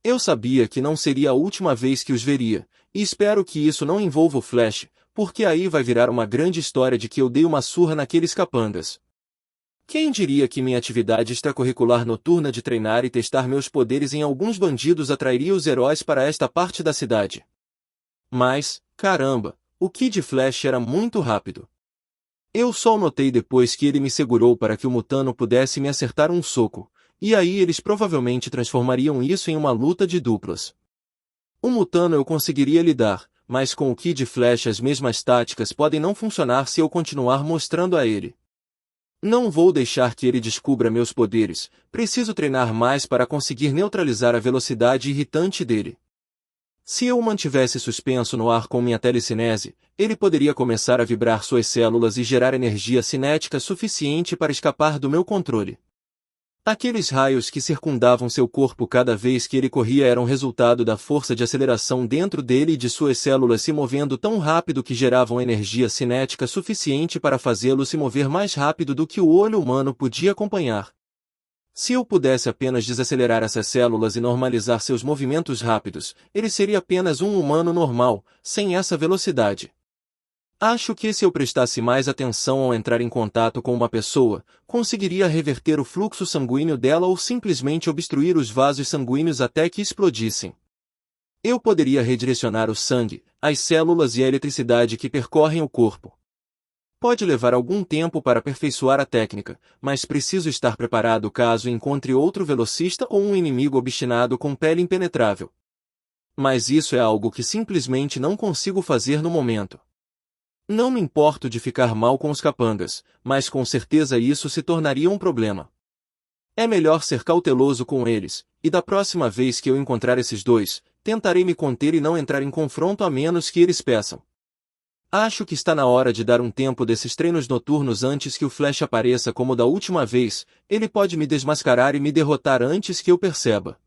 Eu sabia que não seria a última vez que os veria, e espero que isso não envolva o Flash, porque aí vai virar uma grande história de que eu dei uma surra naqueles capangas. Quem diria que minha atividade extracurricular noturna de treinar e testar meus poderes em alguns bandidos atrairia os heróis para esta parte da cidade? Mas, caramba! O Kid Flash era muito rápido. Eu só o notei depois que ele me segurou para que o Mutano pudesse me acertar um soco, e aí eles provavelmente transformariam isso em uma luta de duplas. O Mutano eu conseguiria lidar, mas com o Kid Flash as mesmas táticas podem não funcionar se eu continuar mostrando a ele. Não vou deixar que ele descubra meus poderes, preciso treinar mais para conseguir neutralizar a velocidade irritante dele. Se eu o mantivesse suspenso no ar com minha telecinese, ele poderia começar a vibrar suas células e gerar energia cinética suficiente para escapar do meu controle. Aqueles raios que circundavam seu corpo cada vez que ele corria eram resultado da força de aceleração dentro dele e de suas células se movendo tão rápido que geravam energia cinética suficiente para fazê-lo se mover mais rápido do que o olho humano podia acompanhar. Se eu pudesse apenas desacelerar essas células e normalizar seus movimentos rápidos, ele seria apenas um humano normal, sem essa velocidade. Acho que se eu prestasse mais atenção ao entrar em contato com uma pessoa, conseguiria reverter o fluxo sanguíneo dela ou simplesmente obstruir os vasos sanguíneos até que explodissem. Eu poderia redirecionar o sangue, as células e a eletricidade que percorrem o corpo. Pode levar algum tempo para aperfeiçoar a técnica, mas preciso estar preparado caso encontre outro velocista ou um inimigo obstinado com pele impenetrável. Mas isso é algo que simplesmente não consigo fazer no momento. Não me importo de ficar mal com os capangas, mas com certeza isso se tornaria um problema. É melhor ser cauteloso com eles, e da próxima vez que eu encontrar esses dois, tentarei me conter e não entrar em confronto a menos que eles peçam. Acho que está na hora de dar um tempo desses treinos noturnos antes que o Flash apareça como da última vez, ele pode me desmascarar e me derrotar antes que eu perceba.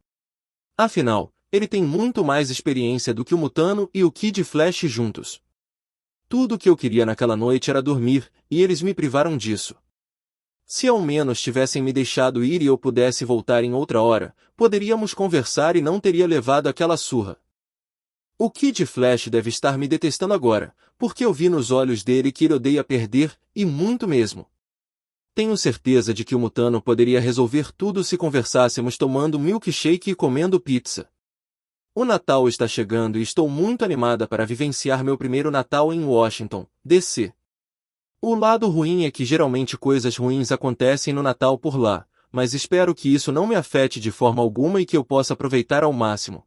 Afinal, ele tem muito mais experiência do que o Mutano e o Kid Flash juntos. Tudo o que eu queria naquela noite era dormir, e eles me privaram disso. Se ao menos tivessem me deixado ir e eu pudesse voltar em outra hora, poderíamos conversar e não teria levado aquela surra. O Kid Flash deve estar me detestando agora, porque eu vi nos olhos dele que ele odeia perder, e muito mesmo. Tenho certeza de que o Mutano poderia resolver tudo se conversássemos tomando milkshake e comendo pizza. O Natal está chegando e estou muito animada para vivenciar meu primeiro Natal em Washington, D.C. O lado ruim é que geralmente coisas ruins acontecem no Natal por lá, mas espero que isso não me afete de forma alguma e que eu possa aproveitar ao máximo.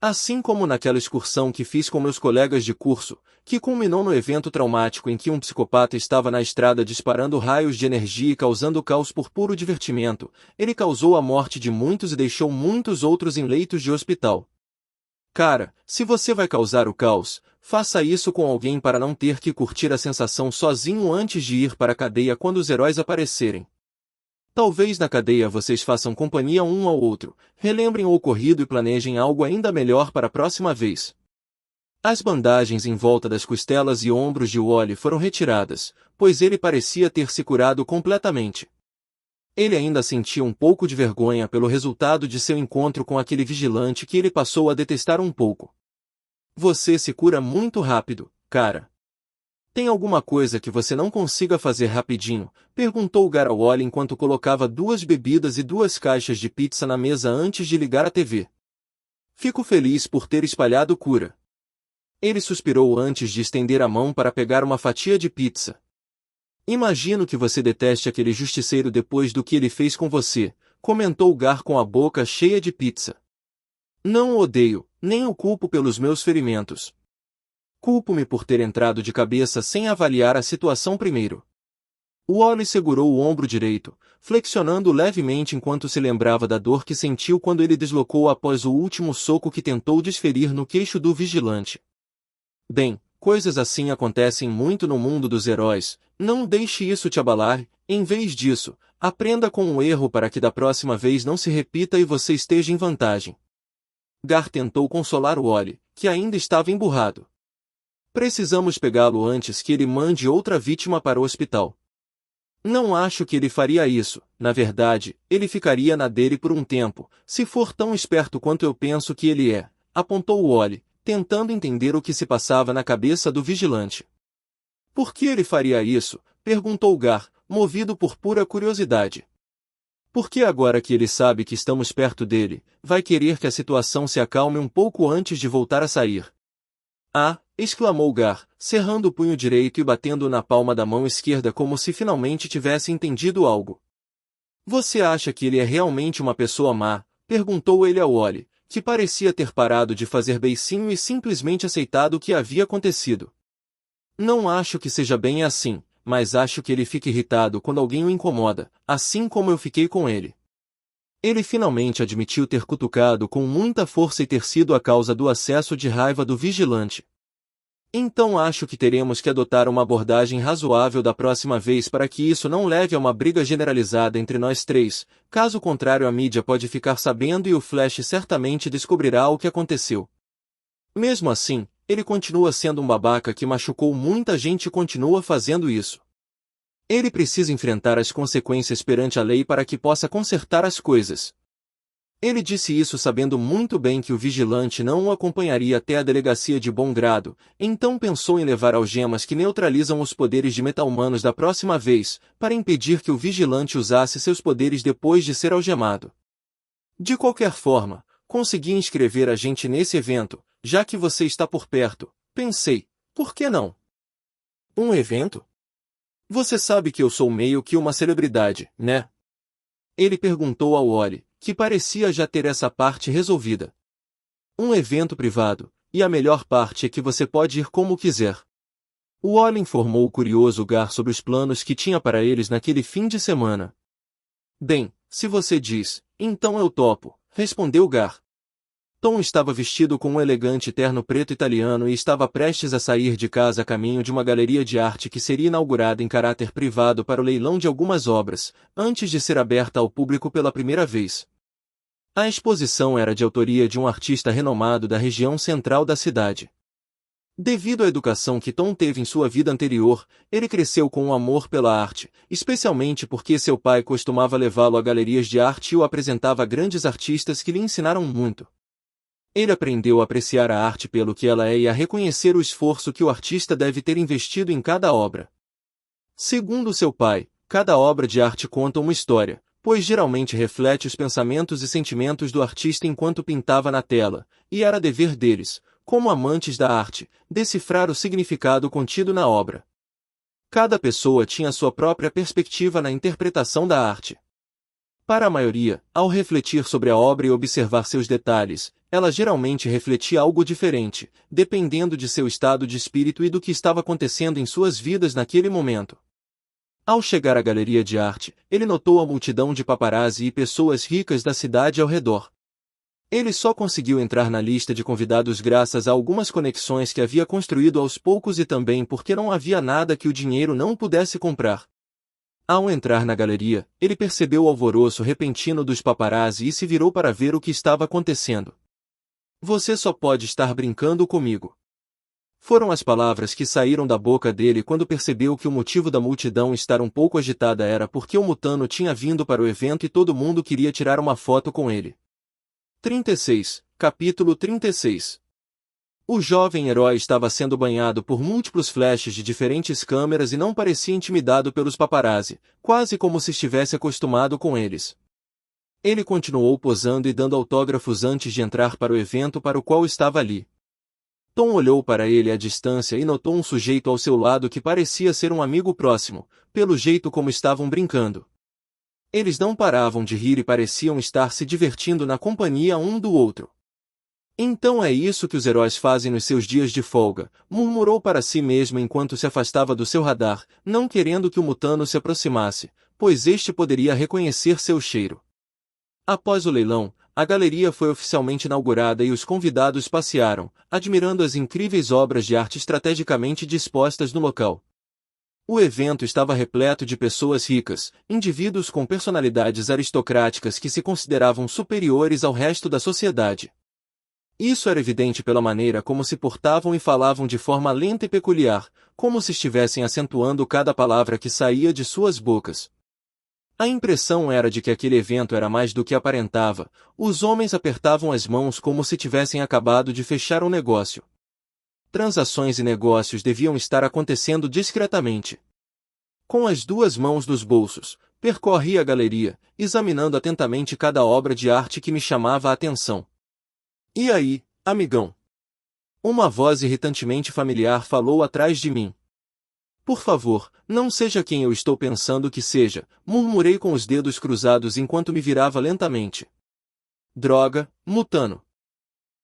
Assim como naquela excursão que fiz com meus colegas de curso, que culminou no evento traumático em que um psicopata estava na estrada disparando raios de energia e causando caos por puro divertimento, ele causou a morte de muitos e deixou muitos outros em leitos de hospital. Cara, se você vai causar o caos, faça isso com alguém para não ter que curtir a sensação sozinho antes de ir para a cadeia quando os heróis aparecerem. Talvez na cadeia vocês façam companhia um ao outro, relembrem o ocorrido e planejem algo ainda melhor para a próxima vez. As bandagens em volta das costelas e ombros de Wally foram retiradas, pois ele parecia ter se curado completamente. Ele ainda sentia um pouco de vergonha pelo resultado de seu encontro com aquele vigilante que ele passou a detestar um pouco. Você se cura muito rápido, cara. Tem alguma coisa que você não consiga fazer rapidinho? Perguntou Gar a Wally enquanto colocava 2 bebidas e 2 caixas de pizza na mesa antes de ligar a TV. Fico feliz por ter espalhado cura. Ele suspirou antes de estender a mão para pegar uma fatia de pizza. Imagino que você deteste aquele justiceiro depois do que ele fez com você, comentou Gar com a boca cheia de pizza. Não o odeio, nem o culpo pelos meus ferimentos. Culpo-me por ter entrado de cabeça sem avaliar a situação primeiro. Wally segurou o ombro direito, flexionando levemente enquanto se lembrava da dor que sentiu quando ele deslocou após o último soco que tentou desferir no queixo do vigilante. Bem, coisas assim acontecem muito no mundo dos heróis, não deixe isso te abalar, em vez disso, aprenda com o erro para que da próxima vez não se repita e você esteja em vantagem. Gar tentou consolar Wally, que ainda estava emburrado. Precisamos pegá-lo antes que ele mande outra vítima para o hospital. Não acho que ele faria isso, na verdade, ele ficaria na dele por um tempo, se for tão esperto quanto eu penso que ele é, apontou Wally, tentando entender o que se passava na cabeça do vigilante. Por que ele faria isso? Perguntou Gar, movido por pura curiosidade. Porque agora que ele sabe que estamos perto dele, vai querer que a situação se acalme um pouco antes de voltar a sair. Ah! Exclamou Gar, cerrando o punho direito e batendo na palma da mão esquerda como se finalmente tivesse entendido algo. Você acha que ele é realmente uma pessoa má? Perguntou ele a Wally, que parecia ter parado de fazer beicinho e simplesmente aceitado o que havia acontecido. Não acho que seja bem assim, mas acho que ele fica irritado quando alguém o incomoda, assim como eu fiquei com ele. Ele finalmente admitiu ter cutucado com muita força e ter sido a causa do acesso de raiva do vigilante. Então acho que teremos que adotar uma abordagem razoável da próxima vez para que isso não leve a uma briga generalizada entre nós três, caso contrário a mídia pode ficar sabendo e o Flash certamente descobrirá o que aconteceu. Mesmo assim, ele continua sendo um babaca que machucou muita gente e continua fazendo isso. Ele precisa enfrentar as consequências perante a lei para que possa consertar as coisas. Ele disse isso sabendo muito bem que o vigilante não o acompanharia até a delegacia de bom grado, então pensou em levar algemas que neutralizam os poderes de meta-humanos da próxima vez, para impedir que o vigilante usasse seus poderes depois de ser algemado. De qualquer forma, consegui inscrever a gente nesse evento, já que você está por perto, pensei, por que não? Um evento? Você sabe que eu sou meio que uma celebridade, né? Ele perguntou ao Wally, que parecia já ter essa parte resolvida. Um evento privado, e a melhor parte é que você pode ir como quiser. O Wally informou o curioso Gar sobre os planos que tinha para eles naquele fim de semana. Bem, se você diz, então eu topo, respondeu Gar. Tom estava vestido com um elegante terno preto italiano e estava prestes a sair de casa a caminho de uma galeria de arte que seria inaugurada em caráter privado para o leilão de algumas obras, antes de ser aberta ao público pela primeira vez. A exposição era de autoria de um artista renomado da região central da cidade. Devido à educação que Tom teve em sua vida anterior, ele cresceu com um amor pela arte, especialmente porque seu pai costumava levá-lo a galerias de arte e o apresentava a grandes artistas que lhe ensinaram muito. Ele aprendeu a apreciar a arte pelo que ela é e a reconhecer o esforço que o artista deve ter investido em cada obra. Segundo seu pai, cada obra de arte conta uma história, pois geralmente reflete os pensamentos e sentimentos do artista enquanto pintava na tela, e era dever deles, como amantes da arte, decifrar o significado contido na obra. Cada pessoa tinha sua própria perspectiva na interpretação da arte. Para a maioria, ao refletir sobre a obra e observar seus detalhes, ela geralmente refletia algo diferente, dependendo de seu estado de espírito e do que estava acontecendo em suas vidas naquele momento. Ao chegar à galeria de arte, ele notou a multidão de paparazzi e pessoas ricas da cidade ao redor. Ele só conseguiu entrar na lista de convidados graças a algumas conexões que havia construído aos poucos e também porque não havia nada que o dinheiro não pudesse comprar. Ao entrar na galeria, ele percebeu o alvoroço repentino dos paparazzi e se virou para ver o que estava acontecendo. Você só pode estar brincando comigo. Foram as palavras que saíram da boca dele quando percebeu que o motivo da multidão estar um pouco agitada era porque o Mutano tinha vindo para o evento e todo mundo queria tirar uma foto com ele. 36, capítulo 36. O jovem herói estava sendo banhado por múltiplos flashes de diferentes câmeras e não parecia intimidado pelos paparazzi, quase como se estivesse acostumado com eles. Ele continuou posando e dando autógrafos antes de entrar para o evento para o qual estava ali. Tom olhou para ele à distância e notou um sujeito ao seu lado que parecia ser um amigo próximo, pelo jeito como estavam brincando. Eles não paravam de rir e pareciam estar se divertindo na companhia um do outro. Então é isso que os heróis fazem nos seus dias de folga, murmurou para si mesmo enquanto se afastava do seu radar, não querendo que o Mutano se aproximasse, pois este poderia reconhecer seu cheiro. Após o leilão, a galeria foi oficialmente inaugurada e os convidados passearam, admirando as incríveis obras de arte estrategicamente dispostas no local. O evento estava repleto de pessoas ricas, indivíduos com personalidades aristocráticas que se consideravam superiores ao resto da sociedade. Isso era evidente pela maneira como se portavam e falavam de forma lenta e peculiar, como se estivessem acentuando cada palavra que saía de suas bocas. A impressão era de que aquele evento era mais do que aparentava, os homens apertavam as mãos como se tivessem acabado de fechar um negócio. Transações e negócios deviam estar acontecendo discretamente. Com as duas mãos nos bolsos, percorri a galeria, examinando atentamente cada obra de arte que me chamava a atenção. E aí, amigão? Uma voz irritantemente familiar falou atrás de mim. Por favor, não seja quem eu estou pensando que seja, murmurei com os dedos cruzados enquanto me virava lentamente. Droga, Mutano.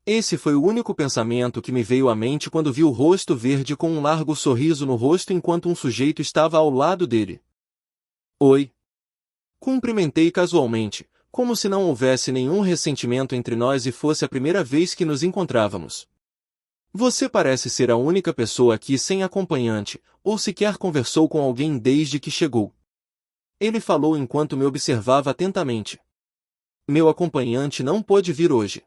Esse foi o único pensamento que me veio à mente quando vi o rosto verde com um largo sorriso no rosto enquanto um sujeito estava ao lado dele. Oi. Cumprimentei casualmente, como se não houvesse nenhum ressentimento entre nós e fosse a primeira vez que nos encontrávamos. Você parece ser a única pessoa aqui sem acompanhante, ou sequer conversou com alguém desde que chegou. Ele falou enquanto me observava atentamente. Meu acompanhante não pôde vir hoje.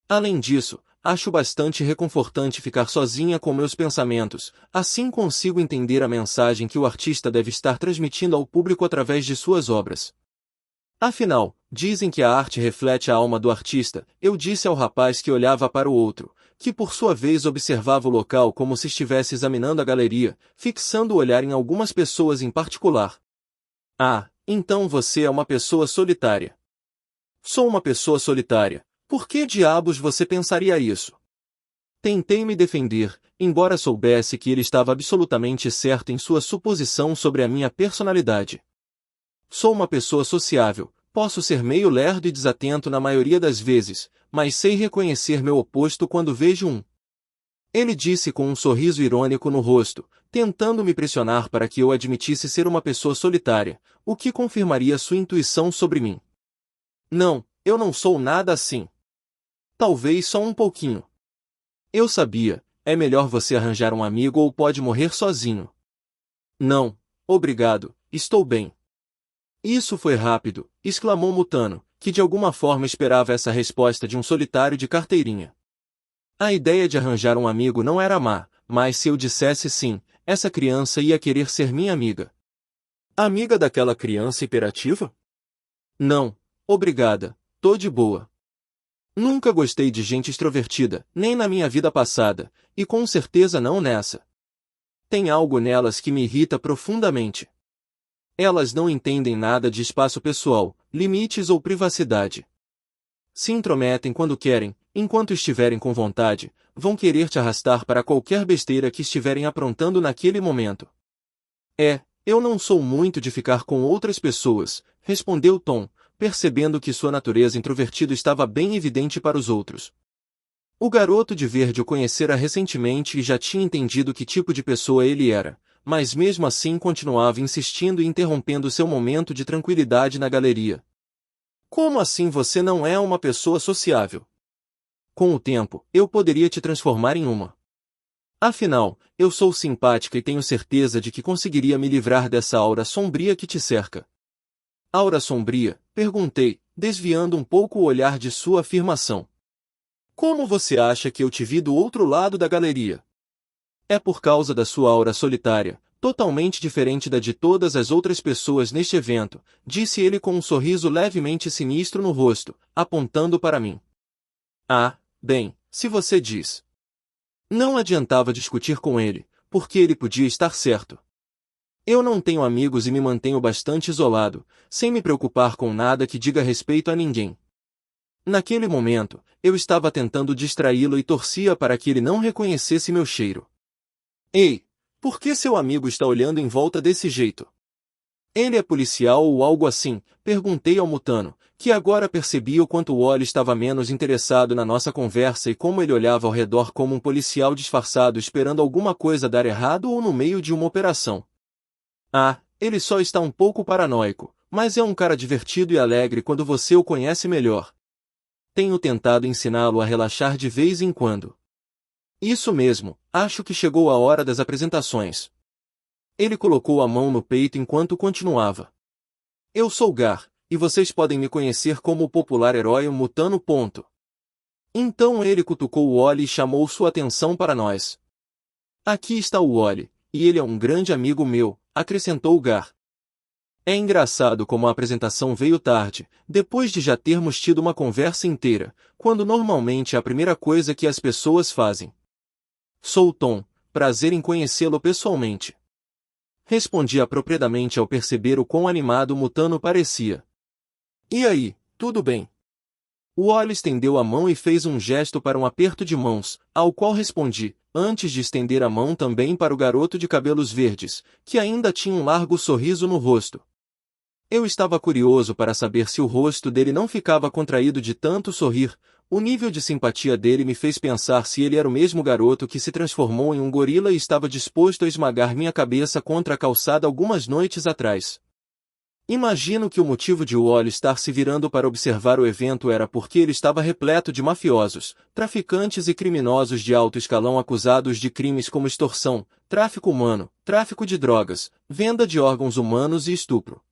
Além disso, acho bastante reconfortante ficar sozinha com meus pensamentos, assim consigo entender a mensagem que o artista deve estar transmitindo ao público através de suas obras. Afinal, dizem que a arte reflete a alma do artista, eu disse ao rapaz que olhava para o outro, que por sua vez observava o local como se estivesse examinando a galeria, fixando o olhar em algumas pessoas em particular. Ah, então você é uma pessoa solitária. Sou uma pessoa solitária. Por que diabos você pensaria isso? Tentei me defender, embora soubesse que ele estava absolutamente certo em sua suposição sobre a minha personalidade. Sou uma pessoa sociável, posso ser meio lerdo e desatento na maioria das vezes, mas sei reconhecer meu oposto quando vejo um. Ele disse com um sorriso irônico no rosto, tentando me pressionar para que eu admitisse ser uma pessoa solitária, o que confirmaria sua intuição sobre mim. Não, eu não sou nada assim. Talvez só um pouquinho. Eu sabia, é melhor você arranjar um amigo ou pode morrer sozinho. Não, obrigado, estou bem. Isso foi rápido, exclamou Mutano, que de alguma forma esperava essa resposta de um solitário de carteirinha. A ideia de arranjar um amigo não era má, mas se eu dissesse sim, essa criança ia querer ser minha amiga. Amiga daquela criança hiperativa? Não, obrigada, tô de boa. Nunca gostei de gente extrovertida, nem na minha vida passada, e com certeza não nessa. Tem algo nelas que me irrita profundamente. Elas não entendem nada de espaço pessoal, limites ou privacidade. Se intrometem quando querem, enquanto estiverem com vontade, vão querer te arrastar para qualquer besteira que estiverem aprontando naquele momento. Eu não sou muito de ficar com outras pessoas, respondeu Tom, percebendo que sua natureza introvertida estava bem evidente para os outros. O garoto de verde o conhecera recentemente e já tinha entendido que tipo de pessoa ele era, mas mesmo assim continuava insistindo e interrompendo seu momento de tranquilidade na galeria. Como assim você não é uma pessoa sociável? Com o tempo, eu poderia te transformar em uma. Afinal, eu sou simpática e tenho certeza de que conseguiria me livrar dessa aura sombria que te cerca. Aura sombria? Perguntei, desviando um pouco o olhar de sua afirmação. Como você acha que eu te vi do outro lado da galeria? É por causa da sua aura solitária, totalmente diferente da de todas as outras pessoas neste evento, disse ele com um sorriso levemente sinistro no rosto, apontando para mim. Ah, bem, se você diz. Não adiantava discutir com ele, porque ele podia estar certo. Eu não tenho amigos e me mantenho bastante isolado, sem me preocupar com nada que diga respeito a ninguém. Naquele momento, eu estava tentando distraí-lo e torcia para que ele não reconhecesse meu cheiro. Ei, por que seu amigo está olhando em volta desse jeito? Ele é policial ou algo assim? Perguntei ao Mutano, que agora percebia o quanto o Wally estava menos interessado na nossa conversa e como ele olhava ao redor como um policial disfarçado esperando alguma coisa dar errado ou no meio de uma operação. Ah, ele só está um pouco paranoico, mas é um cara divertido e alegre quando você o conhece melhor. Tenho tentado ensiná-lo a relaxar de vez em quando. Isso mesmo, acho que chegou a hora das apresentações. Ele colocou a mão no peito enquanto continuava. Eu sou Gar, e vocês podem me conhecer como o popular herói Mutano. Então ele cutucou o Wally e chamou sua atenção para nós. Aqui está o Wally, e ele é um grande amigo meu, acrescentou Gar. É engraçado como a apresentação veio tarde, depois de já termos tido uma conversa inteira, quando normalmente é a primeira coisa que as pessoas fazem. Sou Tom, prazer em conhecê-lo pessoalmente. Respondi apropriadamente ao perceber o quão animado o Mutano parecia. E aí, tudo bem? O Wally estendeu a mão e fez um gesto para um aperto de mãos, ao qual respondi, antes de estender a mão também para o garoto de cabelos verdes, que ainda tinha um largo sorriso no rosto. Eu estava curioso para saber se o rosto dele não ficava contraído de tanto sorrir. O nível de simpatia dele me fez pensar se ele era o mesmo garoto que se transformou em um gorila e estava disposto a esmagar minha cabeça contra a calçada algumas noites atrás. Imagino que o motivo de Wally estar se virando para observar o evento era porque ele estava repleto de mafiosos, traficantes e criminosos de alto escalão acusados de crimes como extorsão, tráfico humano, tráfico de drogas, venda de órgãos humanos e estupro.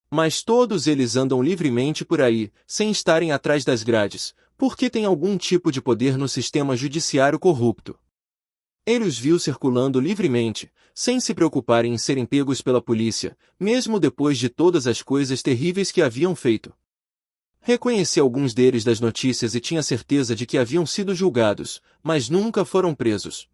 Mas todos eles andam livremente por aí, sem estarem atrás das grades, porque têm algum tipo de poder no sistema judiciário corrupto. Ele os viu circulando livremente, sem se preocuparem em serem pegos pela polícia, mesmo depois de todas as coisas terríveis que haviam feito. Reconheci alguns deles das notícias e tinha certeza de que haviam sido julgados, mas nunca foram presos.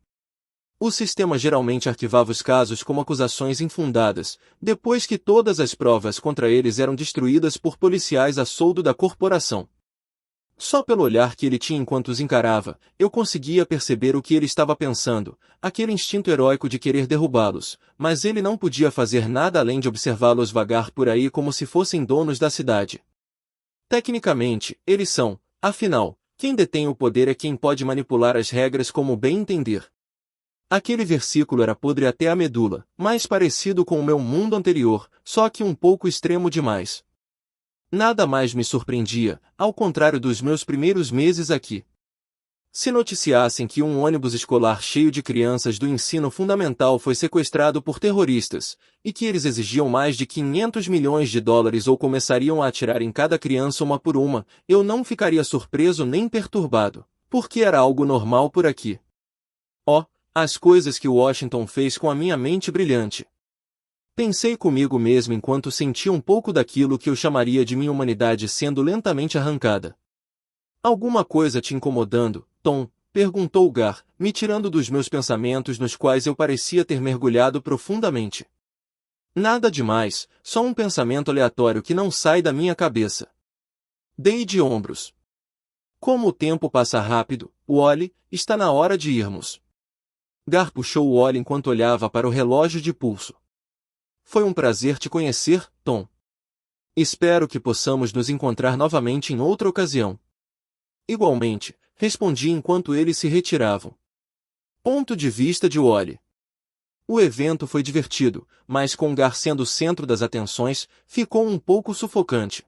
O sistema geralmente arquivava os casos como acusações infundadas, depois que todas as provas contra eles eram destruídas por policiais a soldo da corporação. Só pelo olhar que ele tinha enquanto os encarava, eu conseguia perceber o que ele estava pensando, aquele instinto heróico de querer derrubá-los, mas ele não podia fazer nada além de observá-los vagar por aí como se fossem donos da cidade. Tecnicamente, eles são, afinal, quem detém o poder é quem pode manipular as regras como bem entender. Aquele versículo era podre até a medula, mais parecido com o meu mundo anterior, só que um pouco extremo demais. Nada mais me surpreendia, ao contrário dos meus primeiros meses aqui. Se noticiassem que um ônibus escolar cheio de crianças do ensino fundamental foi sequestrado por terroristas, e que eles exigiam mais de 500 milhões de dólares ou começariam a atirar em cada criança uma por uma, eu não ficaria surpreso nem perturbado, porque era algo normal por aqui. Oh, as coisas que Washington fez com a minha mente brilhante. Pensei comigo mesmo enquanto sentia um pouco daquilo que eu chamaria de minha humanidade sendo lentamente arrancada. Alguma coisa te incomodando, Tom? Perguntou Gar, me tirando dos meus pensamentos nos quais eu parecia ter mergulhado profundamente. Nada demais, só um pensamento aleatório que não sai da minha cabeça. Dei de ombros. Como o tempo passa rápido, Wally, está na hora de irmos. Gar puxou o Wally enquanto olhava para o relógio de pulso. Foi um prazer te conhecer, Tom. Espero que possamos nos encontrar novamente em outra ocasião. Igualmente, respondi enquanto eles se retiravam. Ponto de vista de Wally. O evento foi divertido, mas com Gar sendo o centro das atenções, ficou um pouco sufocante.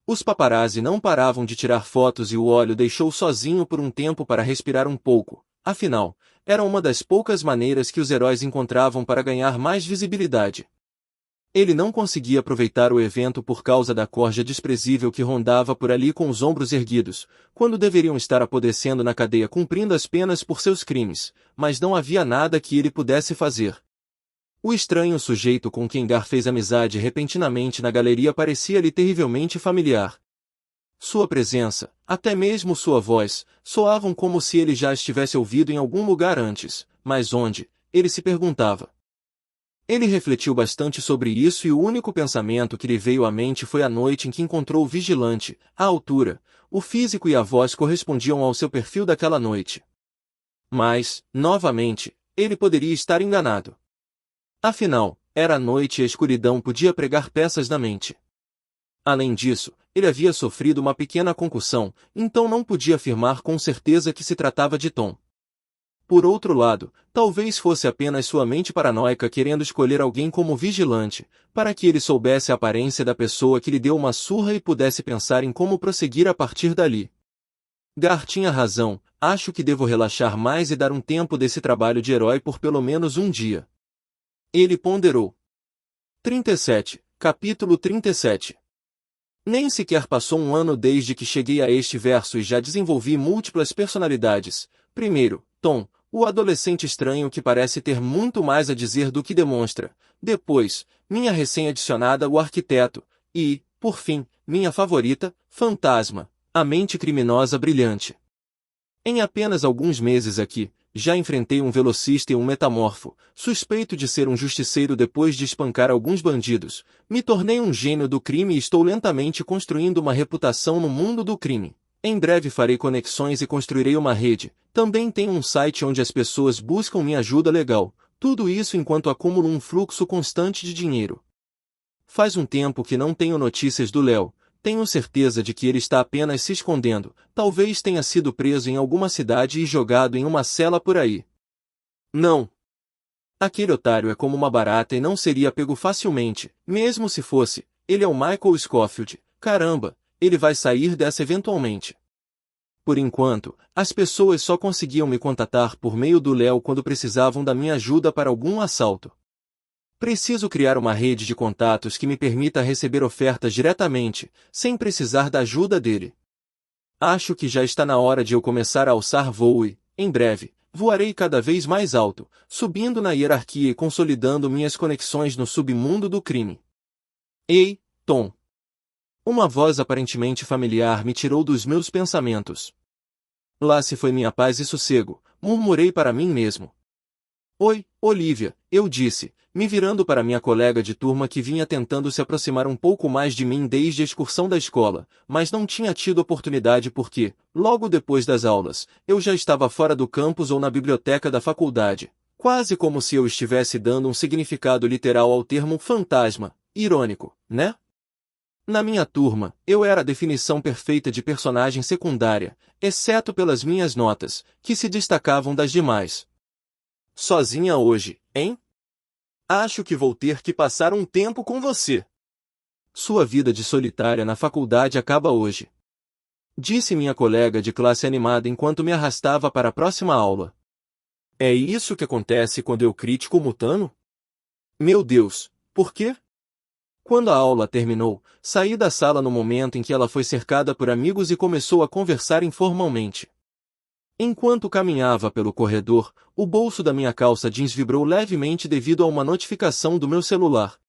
Os paparazzi não paravam de tirar fotos e o Wally o deixou sozinho por um tempo para respirar um pouco. Afinal, era uma das poucas maneiras que os heróis encontravam para ganhar mais visibilidade. Ele não conseguia aproveitar o evento por causa da corja desprezível que rondava por ali com os ombros erguidos, quando deveriam estar apodrecendo na cadeia cumprindo as penas por seus crimes, mas não havia nada que ele pudesse fazer. O estranho sujeito com quem Gar fez amizade repentinamente na galeria parecia-lhe terrivelmente familiar. Sua presença, até mesmo sua voz, soavam como se ele já estivesse ouvido em algum lugar antes, mas onde, ele se perguntava. Ele refletiu bastante sobre isso e o único pensamento que lhe veio à mente foi a noite em que encontrou o vigilante, a altura, o físico e a voz correspondiam ao seu perfil daquela noite. Mas, novamente, ele poderia estar enganado. Afinal, era noite e a escuridão podia pregar peças na mente. Além disso, ele havia sofrido uma pequena concussão, então não podia afirmar com certeza que se tratava de Tom. Por outro lado, talvez fosse apenas sua mente paranoica querendo escolher alguém como vigilante, para que ele soubesse a aparência da pessoa que lhe deu uma surra e pudesse pensar em como prosseguir a partir dali. Gar tinha razão, acho que devo relaxar mais e dar um tempo desse trabalho de herói por pelo menos um dia. Ele ponderou. 37, capítulo 37. Nem sequer passou um ano desde que cheguei a este verso e já desenvolvi múltiplas personalidades. Primeiro, Tom, o adolescente estranho que parece ter muito mais a dizer do que demonstra. Depois, minha recém-adicionada o arquiteto. E, por fim, minha favorita, Fantasma, a mente criminosa brilhante. Em apenas alguns meses aqui, já enfrentei um velocista e um metamorfo, suspeito de ser um justiceiro depois de espancar alguns bandidos, me tornei um gênio do crime e estou lentamente construindo uma reputação no mundo do crime. Em breve farei conexões e construirei uma rede, também tenho um site onde as pessoas buscam minha ajuda legal, tudo isso enquanto acumulo um fluxo constante de dinheiro. Faz um tempo que não tenho notícias do Léo. Tenho certeza de que ele está apenas se escondendo, talvez tenha sido preso em alguma cidade e jogado em uma cela por aí. Não. Aquele otário é como uma barata e não seria pego facilmente, mesmo se fosse. Ele é o Michael Scofield. Caramba, ele vai sair dessa eventualmente. Por enquanto, as pessoas só conseguiam me contatar por meio do Léo quando precisavam da minha ajuda para algum assalto. Preciso criar uma rede de contatos que me permita receber ofertas diretamente, sem precisar da ajuda dele. Acho que já está na hora de eu começar a alçar voo e, em breve, voarei cada vez mais alto, subindo na hierarquia e consolidando minhas conexões no submundo do crime. Ei, Tom! Uma voz aparentemente familiar me tirou dos meus pensamentos. Lá se foi minha paz e sossego, murmurei para mim mesmo. Oi, Olivia, eu disse, me virando para minha colega de turma que vinha tentando se aproximar um pouco mais de mim desde a excursão da escola, mas não tinha tido oportunidade porque, logo depois das aulas, eu já estava fora do campus ou na biblioteca da faculdade, quase como se eu estivesse dando um significado literal ao termo fantasma. Irônico, né? Na minha turma, eu era a definição perfeita de personagem secundária, exceto pelas minhas notas, que se destacavam das demais. Sozinha hoje, hein? Acho que vou ter que passar um tempo com você. Sua vida de solitária na faculdade acaba hoje. Disse minha colega de classe animada enquanto me arrastava para a próxima aula. É isso que acontece quando eu critico o Mutano? Meu Deus, por quê? Quando a aula terminou, saí da sala no momento em que ela foi cercada por amigos e começou a conversar informalmente. Enquanto caminhava pelo corredor, o bolso da minha calça jeans vibrou levemente devido a uma notificação do meu celular.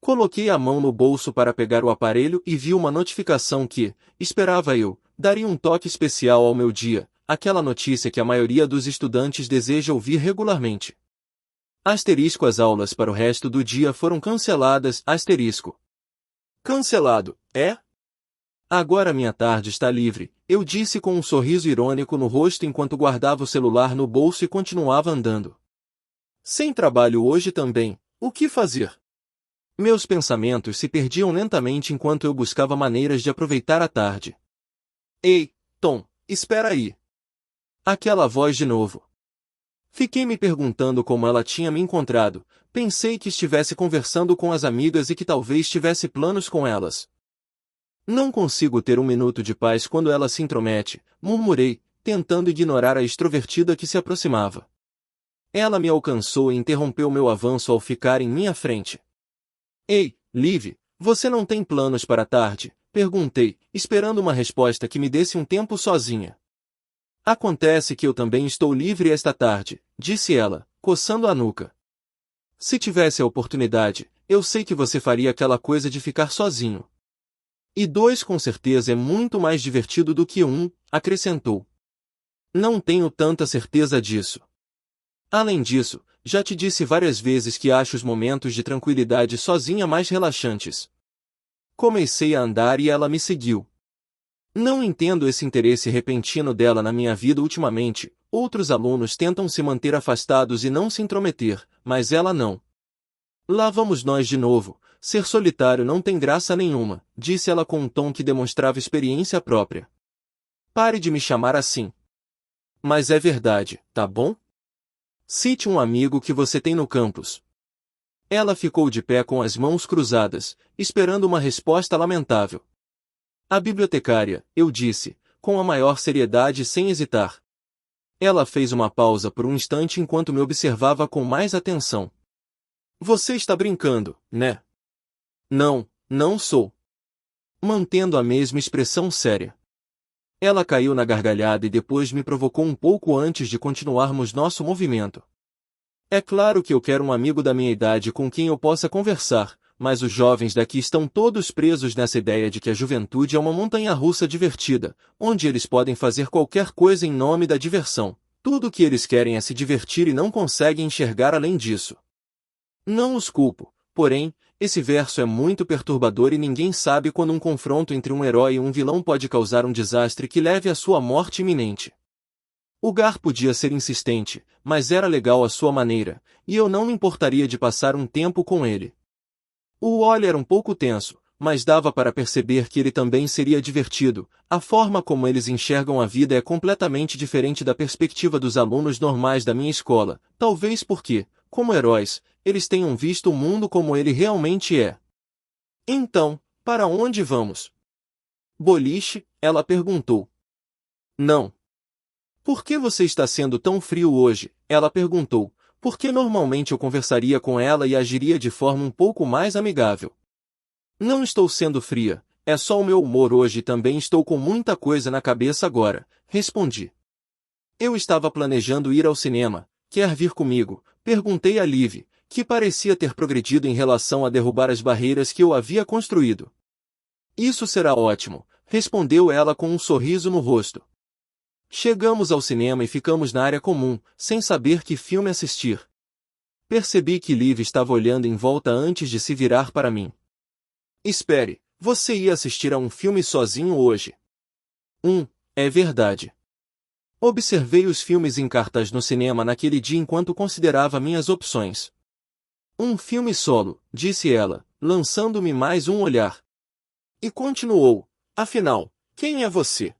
Coloquei a mão no bolso para pegar o aparelho e vi uma notificação que, esperava eu, daria um toque especial ao meu dia, aquela notícia que a maioria dos estudantes deseja ouvir regularmente. Asterisco, as aulas para o resto do dia foram canceladas. Asterisco. Cancelado, é? Agora minha tarde está livre, eu disse com um sorriso irônico no rosto enquanto guardava o celular no bolso e continuava andando. Sem trabalho hoje também, o que fazer? Meus pensamentos se perdiam lentamente enquanto eu buscava maneiras de aproveitar a tarde. Ei, Tom, espera aí. Aquela voz de novo. Fiquei me perguntando como ela tinha me encontrado, pensei que estivesse conversando com as amigas e que talvez tivesse planos com elas. Não consigo ter um minuto de paz quando ela se intromete, murmurei, tentando ignorar a extrovertida que se aproximava. Ela me alcançou e interrompeu meu avanço ao ficar em minha frente. Ei, Liv, você não tem planos para a tarde? Perguntei, esperando uma resposta que me desse um tempo sozinha. Acontece que eu também estou livre esta tarde, disse ela, coçando a nuca. Se tivesse a oportunidade, eu sei que você faria aquela coisa de ficar sozinho. E dois com certeza é muito mais divertido do que um, acrescentou. Não tenho tanta certeza disso. Além disso, já te disse várias vezes que acho os momentos de tranquilidade sozinha mais relaxantes. Comecei a andar e ela me seguiu. Não entendo esse interesse repentino dela na minha vida ultimamente. Outros alunos tentam se manter afastados e não se intrometer, mas ela não. Lá vamos nós de novo. Ser solitário não tem graça nenhuma, disse ela com um tom que demonstrava experiência própria. Pare de me chamar assim. Mas é verdade, tá bom? Cite um amigo que você tem no campus. Ela ficou de pé com as mãos cruzadas, esperando uma resposta lamentável. A bibliotecária, eu disse, com a maior seriedade e sem hesitar. Ela fez uma pausa por um instante enquanto me observava com mais atenção. Você está brincando, né? Não, não sou. Mantendo a mesma expressão séria. Ela caiu na gargalhada e depois me provocou um pouco antes de continuarmos nosso movimento. É claro que eu quero um amigo da minha idade com quem eu possa conversar, mas os jovens daqui estão todos presos nessa ideia de que a juventude é uma montanha-russa divertida, onde eles podem fazer qualquer coisa em nome da diversão. Tudo o que eles querem é se divertir e não conseguem enxergar além disso. Não os culpo, porém, esse verso é muito perturbador e ninguém sabe quando um confronto entre um herói e um vilão pode causar um desastre que leve à sua morte iminente. O Gar podia ser insistente, mas era legal à sua maneira, e eu não me importaria de passar um tempo com ele. O Wally era um pouco tenso, mas dava para perceber que ele também seria divertido. A forma como eles enxergam a vida é completamente diferente da perspectiva dos alunos normais da minha escola, talvez porque, como heróis, eles tenham visto o mundo como ele realmente é. Então, para onde vamos? Boliche, ela perguntou. Não. Por que você está sendo tão frio hoje? Ela perguntou, porque normalmente eu conversaria com ela e agiria de forma um pouco mais amigável. Não estou sendo fria, é só o meu humor hoje e também estou com muita coisa na cabeça agora, respondi. Eu estava planejando ir ao cinema, quer vir comigo? Perguntei a Liv, que parecia ter progredido em relação a derrubar as barreiras que eu havia construído. Isso será ótimo, respondeu ela com um sorriso no rosto. Chegamos ao cinema e ficamos na área comum, sem saber que filme assistir. Percebi que Liv estava olhando em volta antes de se virar para mim. Espere, você ia assistir a um filme sozinho hoje? É verdade. Observei os filmes em cartaz no cinema naquele dia enquanto considerava minhas opções. Um filme solo, disse ela, lançando-me mais um olhar. E continuou, afinal, quem é você?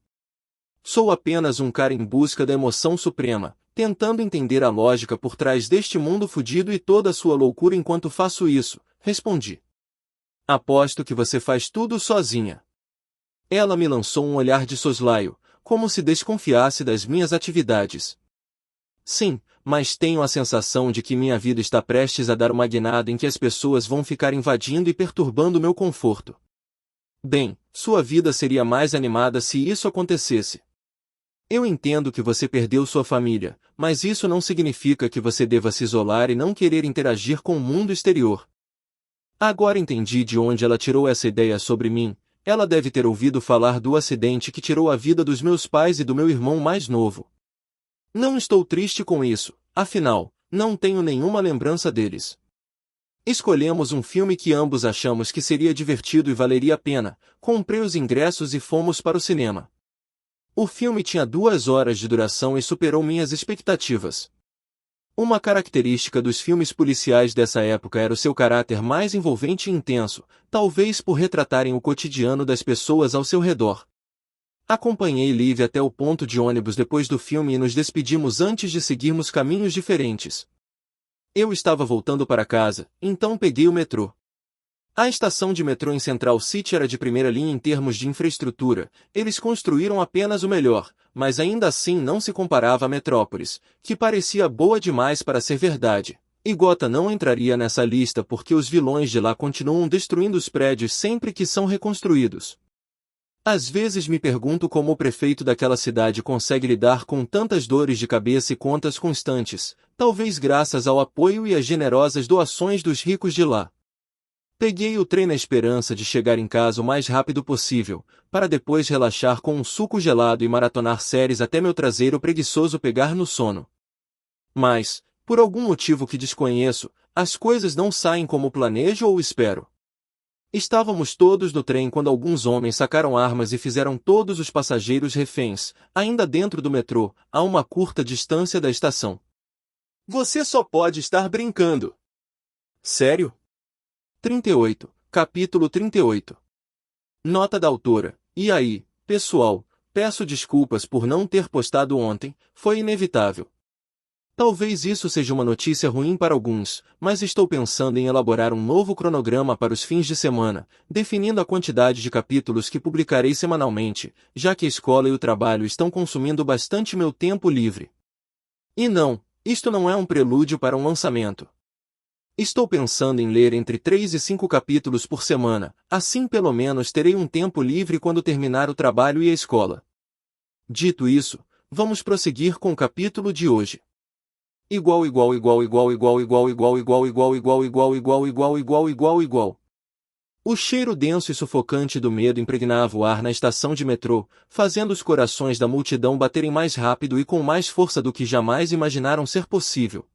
Sou apenas um cara em busca da emoção suprema, tentando entender a lógica por trás deste mundo fudido e toda a sua loucura enquanto faço isso, respondi. Aposto que você faz tudo sozinha. Ela me lançou um olhar de soslaio, como se desconfiasse das minhas atividades. Sim, mas tenho a sensação de que minha vida está prestes a dar uma guinada em que as pessoas vão ficar invadindo e perturbando meu conforto. Bem, sua vida seria mais animada se isso acontecesse. Eu entendo que você perdeu sua família, mas isso não significa que você deva se isolar e não querer interagir com o mundo exterior. Agora entendi de onde ela tirou essa ideia sobre mim. Ela deve ter ouvido falar do acidente que tirou a vida dos meus pais e do meu irmão mais novo. Não estou triste com isso, afinal, não tenho nenhuma lembrança deles. Escolhemos um filme que ambos achamos que seria divertido e valeria a pena, comprei os ingressos e fomos para o cinema. O filme tinha 2 horas de duração e superou minhas expectativas. Uma característica dos filmes policiais dessa época era o seu caráter mais envolvente e intenso, talvez por retratarem o cotidiano das pessoas ao seu redor. Acompanhei Liv até o ponto de ônibus depois do filme e nos despedimos antes de seguirmos caminhos diferentes. Eu estava voltando para casa, então peguei o metrô. A estação de metrô em Central City era de primeira linha em termos de infraestrutura, eles construíram apenas o melhor, mas ainda assim não se comparava a Metrópolis, que parecia boa demais para ser verdade. E Gotham não entraria nessa lista porque os vilões de lá continuam destruindo os prédios sempre que são reconstruídos. Às vezes me pergunto como o prefeito daquela cidade consegue lidar com tantas dores de cabeça e contas constantes, talvez graças ao apoio e às generosas doações dos ricos de lá. Peguei o trem na esperança de chegar em casa o mais rápido possível, para depois relaxar com um suco gelado e maratonar séries até meu traseiro preguiçoso pegar no sono. Mas, por algum motivo que desconheço, as coisas não saem como planejo ou espero. Estávamos todos no trem quando alguns homens sacaram armas e fizeram todos os passageiros reféns, ainda dentro do metrô, a uma curta distância da estação. Você só pode estar brincando. Sério? 38, capítulo 38. Nota da autora. E aí, pessoal, peço desculpas por não ter postado ontem, foi inevitável. Talvez isso seja uma notícia ruim para alguns, mas estou pensando em elaborar um novo cronograma para os fins de semana, definindo a quantidade de capítulos que publicarei semanalmente, já que a escola e o trabalho estão consumindo bastante meu tempo livre. E não, isto não é um prelúdio para um lançamento. Estou pensando em ler entre 3 e 5 capítulos por semana, assim pelo menos terei um tempo livre quando terminar o trabalho e a escola. Dito isso, vamos prosseguir com o capítulo de hoje. Igual. O cheiro denso e sufocante do medo impregnava o ar na estação de metrô, fazendo os corações da multidão baterem mais rápido e com mais força do que jamais imaginaram ser possível.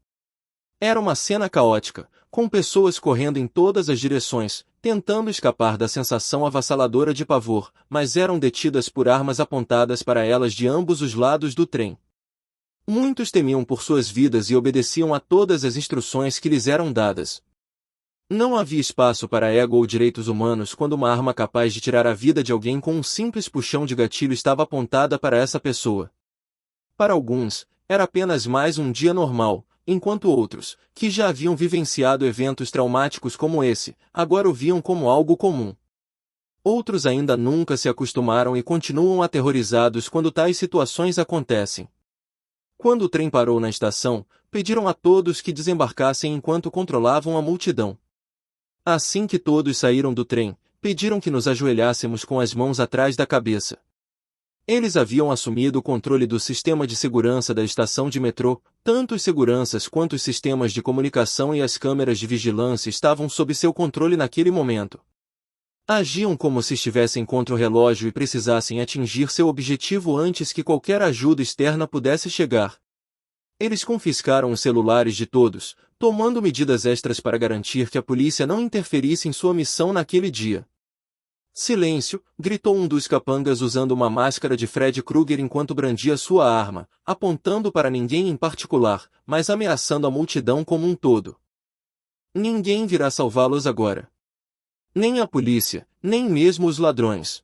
Era uma cena caótica, com pessoas correndo em todas as direções, tentando escapar da sensação avassaladora de pavor, mas eram detidas por armas apontadas para elas de ambos os lados do trem. Muitos temiam por suas vidas e obedeciam a todas as instruções que lhes eram dadas. Não havia espaço para ego ou direitos humanos quando uma arma capaz de tirar a vida de alguém com um simples puxão de gatilho estava apontada para essa pessoa. Para alguns, era apenas mais um dia normal, enquanto outros, que já haviam vivenciado eventos traumáticos como esse, agora o viam como algo comum. Outros ainda nunca se acostumaram e continuam aterrorizados quando tais situações acontecem. Quando o trem parou na estação, pediram a todos que desembarcassem enquanto controlavam a multidão. Assim que todos saíram do trem, pediram que nos ajoelhássemos com as mãos atrás da cabeça. Eles haviam assumido o controle do sistema de segurança da estação de metrô, tanto os seguranças quanto os sistemas de comunicação e as câmeras de vigilância estavam sob seu controle naquele momento. Agiam como se estivessem contra o relógio e precisassem atingir seu objetivo antes que qualquer ajuda externa pudesse chegar. Eles confiscaram os celulares de todos, tomando medidas extras para garantir que a polícia não interferisse em sua missão naquele dia. Silêncio, gritou um dos capangas usando uma máscara de Fred Krueger enquanto brandia sua arma, apontando para ninguém em particular, mas ameaçando a multidão como um todo. Ninguém virá salvá-los agora. Nem a polícia, nem mesmo os ladrões.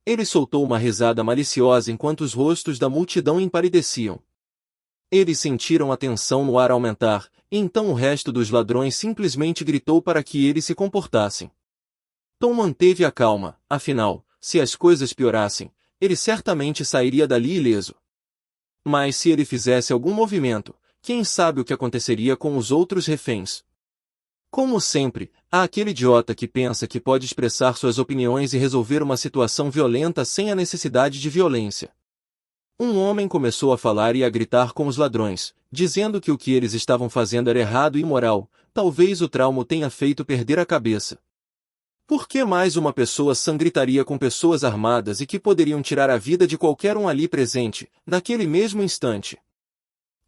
Ele soltou uma risada maliciosa enquanto os rostos da multidão empalideciam. Eles sentiram a tensão no ar aumentar, e então o resto dos ladrões simplesmente gritou para que eles se comportassem. Tom manteve a calma, afinal, se as coisas piorassem, ele certamente sairia dali ileso. Mas se ele fizesse algum movimento, quem sabe o que aconteceria com os outros reféns? Como sempre, há aquele idiota que pensa que pode expressar suas opiniões e resolver uma situação violenta sem a necessidade de violência. Um homem começou a falar e a gritar com os ladrões, dizendo que o que eles estavam fazendo era errado e imoral, talvez o trauma o tenha feito perder a cabeça. Por que mais uma pessoa gritaria com pessoas armadas e que poderiam tirar a vida de qualquer um ali presente, naquele mesmo instante?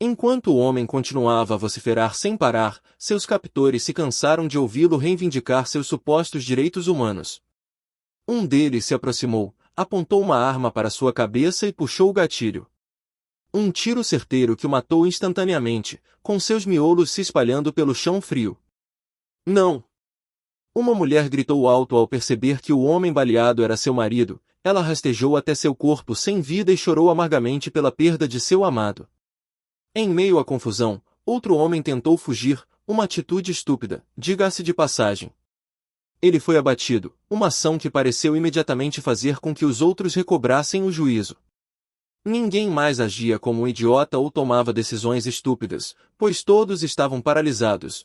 Enquanto o homem continuava a vociferar sem parar, seus captores se cansaram de ouvi-lo reivindicar seus supostos direitos humanos. Um deles se aproximou, apontou uma arma para sua cabeça e puxou o gatilho. Um tiro certeiro que o matou instantaneamente, com seus miolos se espalhando pelo chão frio. Não! Uma mulher gritou alto ao perceber que o homem baleado era seu marido. Ela rastejou até seu corpo sem vida e chorou amargamente pela perda de seu amado. Em meio à confusão, outro homem tentou fugir, uma atitude estúpida, diga-se de passagem. Ele foi abatido, uma ação que pareceu imediatamente fazer com que os outros recobrassem o juízo. Ninguém mais agia como um idiota ou tomava decisões estúpidas, pois todos estavam paralisados.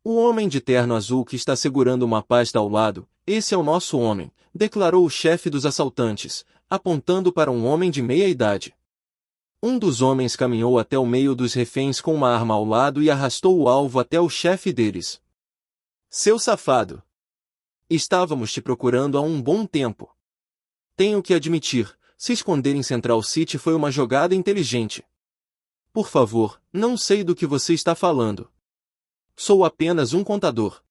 O homem de terno azul que está segurando uma pasta ao lado, esse é o nosso homem, declarou o chefe dos assaltantes, apontando para um homem de meia idade. Um dos homens caminhou até o meio dos reféns com uma arma ao lado e arrastou o alvo até o chefe deles. Seu safado! Estávamos te procurando há um bom tempo. Tenho que admitir, se esconder em Central City foi uma jogada inteligente. Por favor, não sei do que você está falando. Sou apenas um contador.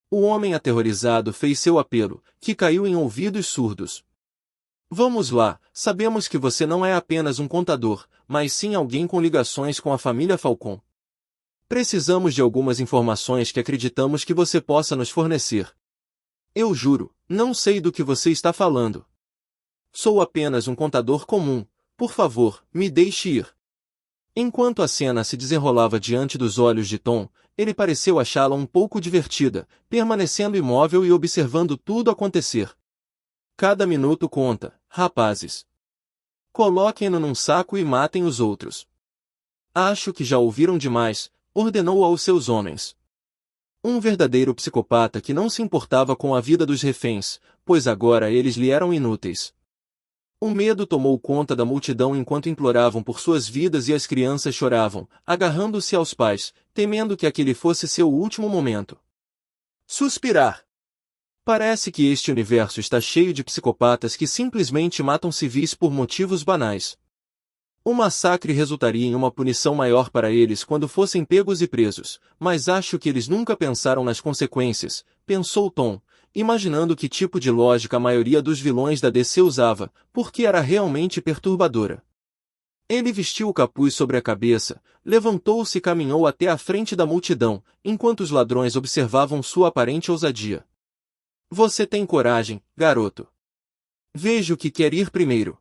O homem aterrorizado fez seu apelo, que caiu em ouvidos surdos. Vamos lá, sabemos que você não é apenas um contador, mas sim alguém com ligações com a família Falcon. Precisamos de algumas informações que acreditamos que você possa nos fornecer. Eu juro, não sei do que você está falando. Sou apenas um contador comum, por favor, me deixe ir. Enquanto a cena se desenrolava diante dos olhos de Tom, ele pareceu achá-la um pouco divertida, permanecendo imóvel e observando tudo acontecer. Cada minuto conta, rapazes. Coloquem-no num saco e matem os outros. Acho que já ouviram demais, ordenou aos seus homens. Um verdadeiro psicopata que não se importava com a vida dos reféns, pois agora eles lhe eram inúteis. O medo tomou conta da multidão enquanto imploravam por suas vidas e as crianças choravam, agarrando-se aos pais, temendo que aquele fosse seu último momento. Suspirar. Parece que este universo está cheio de psicopatas que simplesmente matam civis por motivos banais. O massacre resultaria em uma punição maior para eles quando fossem pegos e presos, mas acho que eles nunca pensaram nas consequências, pensou Tom, imaginando que tipo de lógica a maioria dos vilões da DC usava, porque era realmente perturbadora. Ele vestiu o capuz sobre a cabeça, levantou-se e caminhou até a frente da multidão, enquanto os ladrões observavam sua aparente ousadia. Você tem coragem, garoto. Veja o que quer ir primeiro.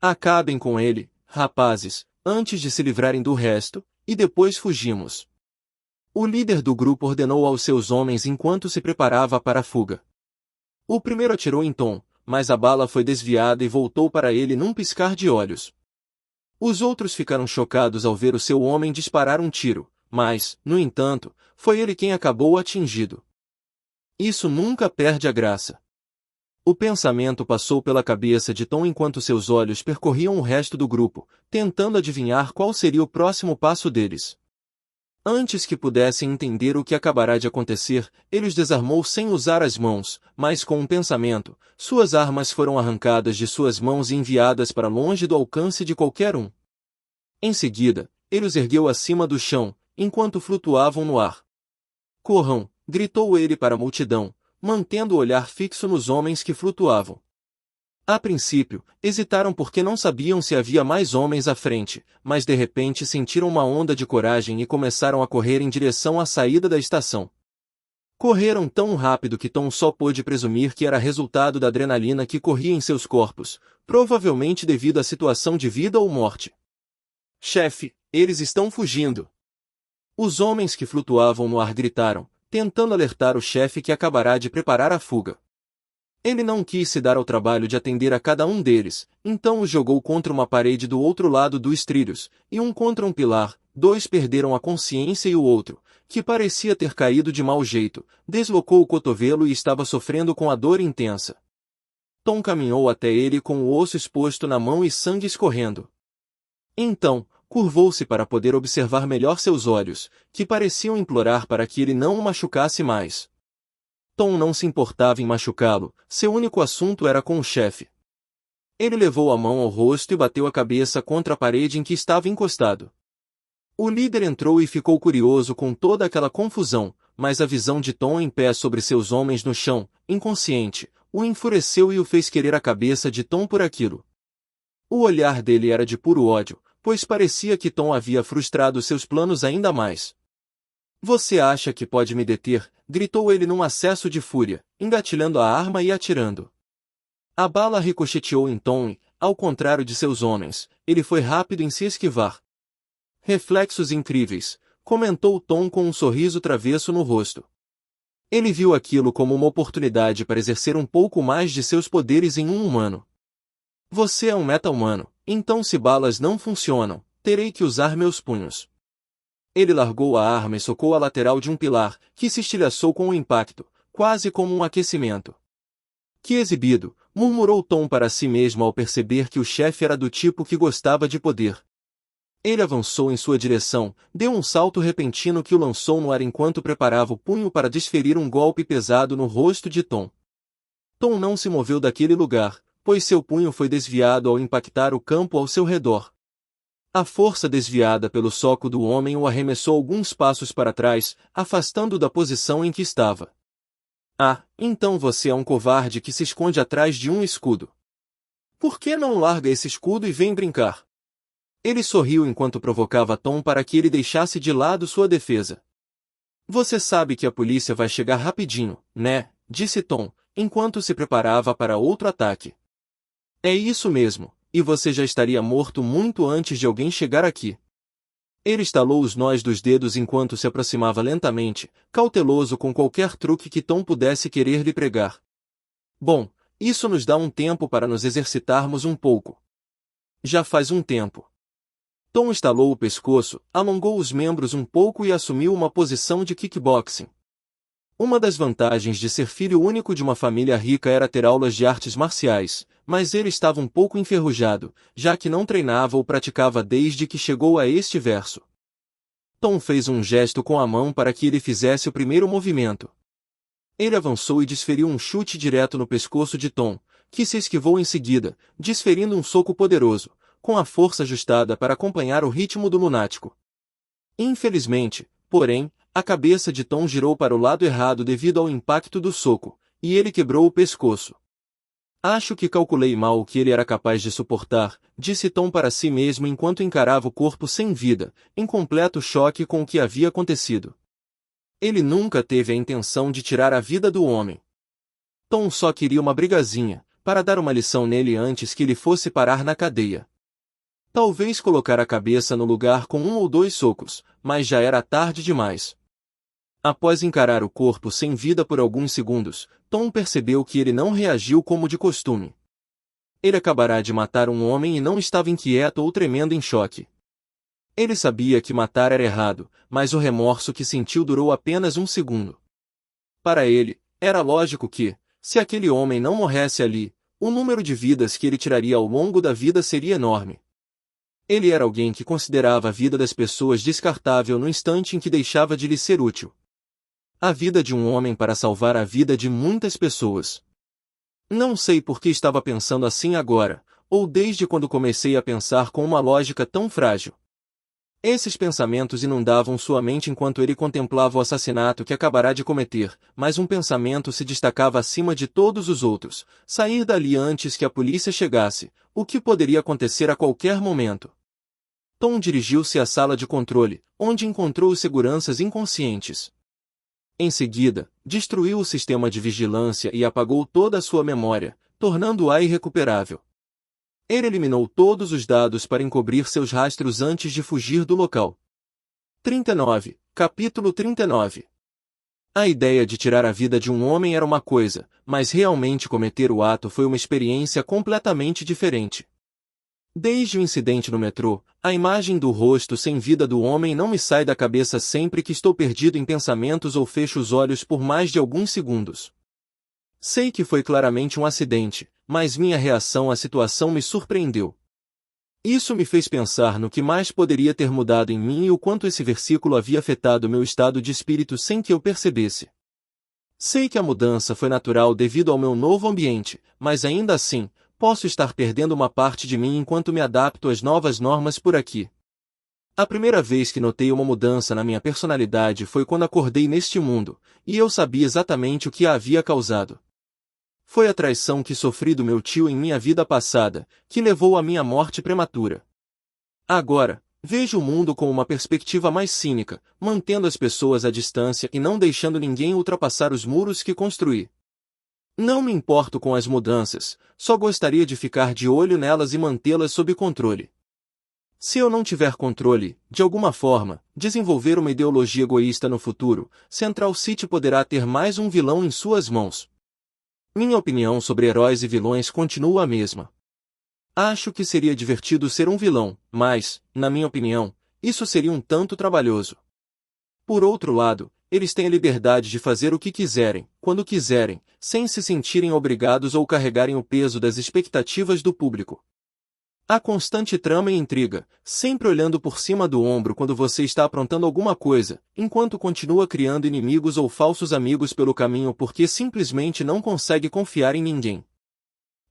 Acabem com ele, rapazes, antes de se livrarem do resto, e depois fugimos. O líder do grupo ordenou aos seus homens enquanto se preparava para a fuga. O primeiro atirou em Tom, mas a bala foi desviada e voltou para ele num piscar de olhos. Os outros ficaram chocados ao ver o seu homem disparar um tiro, mas, no entanto, foi ele quem acabou atingido. Isso nunca perde a graça. O pensamento passou pela cabeça de Tom enquanto seus olhos percorriam o resto do grupo, tentando adivinhar qual seria o próximo passo deles. Antes que pudessem entender o que acabará de acontecer, ele os desarmou sem usar as mãos, mas com um pensamento, suas armas foram arrancadas de suas mãos e enviadas para longe do alcance de qualquer um. Em seguida, ele os ergueu acima do chão, enquanto flutuavam no ar. Corram! Gritou ele para a multidão, mantendo o olhar fixo nos homens que flutuavam. A princípio, hesitaram porque não sabiam se havia mais homens à frente, mas de repente sentiram uma onda de coragem e começaram a correr em direção à saída da estação. Correram tão rápido que Tom só pôde presumir que era resultado da adrenalina que corria em seus corpos, provavelmente devido à situação de vida ou morte. Chefe, eles estão fugindo! Os homens que flutuavam no ar gritaram, tentando alertar o chefe que acabará de preparar a fuga. Ele não quis se dar ao trabalho de atender a cada um deles, então os jogou contra uma parede do outro lado dos trilhos, e um contra um pilar. Dois perderam a consciência e o outro, que parecia ter caído de mau jeito, deslocou o cotovelo e estava sofrendo com a dor intensa. Tom caminhou até ele com o osso exposto na mão e sangue escorrendo. Então, curvou-se para poder observar melhor seus olhos, que pareciam implorar para que ele não o machucasse mais. Tom não se importava em machucá-lo, seu único assunto era com o chefe. Ele levou a mão ao rosto e bateu a cabeça contra a parede em que estava encostado. O líder entrou e ficou curioso com toda aquela confusão, mas a visão de Tom em pé sobre seus homens no chão, inconsciente, o enfureceu e o fez querer a cabeça de Tom por aquilo. O olhar dele era de puro ódio, pois parecia que Tom havia frustrado seus planos ainda mais. Você acha que pode me deter? Gritou ele num acesso de fúria, engatilhando a arma e atirando. A bala ricocheteou em Tom e, ao contrário de seus homens, ele foi rápido em se esquivar. Reflexos incríveis, comentou Tom com um sorriso travesso no rosto. Ele viu aquilo como uma oportunidade para exercer um pouco mais de seus poderes em um humano. Você é um meta-humano, então se balas não funcionam, terei que usar meus punhos. Ele largou a arma e socou a lateral de um pilar, que se estilhaçou com o impacto, quase como um aquecimento. Que exibido, murmurou Tom para si mesmo ao perceber que o chefe era do tipo que gostava de poder. Ele avançou em sua direção, deu um salto repentino que o lançou no ar enquanto preparava o punho para desferir um golpe pesado no rosto de Tom. Tom não se moveu daquele lugar, pois seu punho foi desviado ao impactar o campo ao seu redor. A força desviada pelo soco do homem o arremessou alguns passos para trás, afastando-o da posição em que estava. Ah, então você é um covarde que se esconde atrás de um escudo. Por que não larga esse escudo e vem brincar? Ele sorriu enquanto provocava Tom para que ele deixasse de lado sua defesa. Você sabe que a polícia vai chegar rapidinho, né? Disse Tom, enquanto se preparava para outro ataque. É isso mesmo. E você já estaria morto muito antes de alguém chegar aqui. Ele estalou os nós dos dedos enquanto se aproximava lentamente, cauteloso com qualquer truque que Tom pudesse querer lhe pregar. Bom, isso nos dá um tempo para nos exercitarmos um pouco. Já faz um tempo. Tom estalou o pescoço, alongou os membros um pouco e assumiu uma posição de kickboxing. Uma das vantagens de ser filho único de uma família rica era ter aulas de artes marciais, mas ele estava um pouco enferrujado, já que não treinava ou praticava desde que chegou a este verso. Tom fez um gesto com a mão para que ele fizesse o primeiro movimento. Ele avançou e desferiu um chute direto no pescoço de Tom, que se esquivou em seguida, desferindo um soco poderoso, com a força ajustada para acompanhar o ritmo do lunático. Infelizmente, porém, a cabeça de Tom girou para o lado errado devido ao impacto do soco, e ele quebrou o pescoço. Acho que calculei mal o que ele era capaz de suportar, disse Tom para si mesmo enquanto encarava o corpo sem vida, em completo choque com o que havia acontecido. Ele nunca teve a intenção de tirar a vida do homem. Tom só queria uma brigazinha, para dar uma lição nele antes que ele fosse parar na cadeia. Talvez colocar a cabeça no lugar com 1 ou 2 socos, mas já era tarde demais. Após encarar o corpo sem vida por alguns segundos, Tom percebeu que ele não reagiu como de costume. Ele acabará de matar um homem e não estava inquieto ou tremendo em choque. Ele sabia que matar era errado, mas o remorso que sentiu durou apenas 1 segundo. Para ele, era lógico que, se aquele homem não morresse ali, o número de vidas que ele tiraria ao longo da vida seria enorme. Ele era alguém que considerava a vida das pessoas descartável no instante em que deixava de lhe ser útil. A vida de um homem para salvar a vida de muitas pessoas. Não sei por que estava pensando assim agora, ou desde quando comecei a pensar com uma lógica tão frágil. Esses pensamentos inundavam sua mente enquanto ele contemplava o assassinato que acabará de cometer, mas um pensamento se destacava acima de todos os outros: sair dali antes que a polícia chegasse, o que poderia acontecer a qualquer momento. Tom dirigiu-se à sala de controle, onde encontrou os seguranças inconscientes. Em seguida, destruiu o sistema de vigilância e apagou toda a sua memória, tornando-a irrecuperável. Ele eliminou todos os dados para encobrir seus rastros antes de fugir do local. 39. Capítulo 39. A ideia de tirar a vida de um homem era uma coisa, mas realmente cometer o ato foi uma experiência completamente diferente. Desde o incidente no metrô, a imagem do rosto sem vida do homem não me sai da cabeça sempre que estou perdido em pensamentos ou fecho os olhos por mais de alguns segundos. Sei que foi claramente um acidente, mas minha reação à situação me surpreendeu. Isso me fez pensar no que mais poderia ter mudado em mim e o quanto esse versículo havia afetado meu estado de espírito sem que eu percebesse. Sei que a mudança foi natural devido ao meu novo ambiente, mas ainda assim, posso estar perdendo uma parte de mim enquanto me adapto às novas normas por aqui. A primeira vez que notei uma mudança na minha personalidade foi quando acordei neste mundo, e eu sabia exatamente o que a havia causado. Foi a traição que sofri do meu tio em minha vida passada, que levou à minha morte prematura. Agora, vejo o mundo com uma perspectiva mais cínica, mantendo as pessoas à distância e não deixando ninguém ultrapassar os muros que construí. Não me importo com as mudanças, só gostaria de ficar de olho nelas e mantê-las sob controle. Se eu não tiver controle, de alguma forma, desenvolver uma ideologia egoísta no futuro, Central City poderá ter mais um vilão em suas mãos. Minha opinião sobre heróis e vilões continua a mesma. Acho que seria divertido ser um vilão, mas, na minha opinião, isso seria um tanto trabalhoso. Por outro lado, eles têm a liberdade de fazer o que quiserem, quando quiserem, sem se sentirem obrigados ou carregarem o peso das expectativas do público. Há constante trama e intriga, sempre olhando por cima do ombro quando você está aprontando alguma coisa, enquanto continua criando inimigos ou falsos amigos pelo caminho porque simplesmente não consegue confiar em ninguém.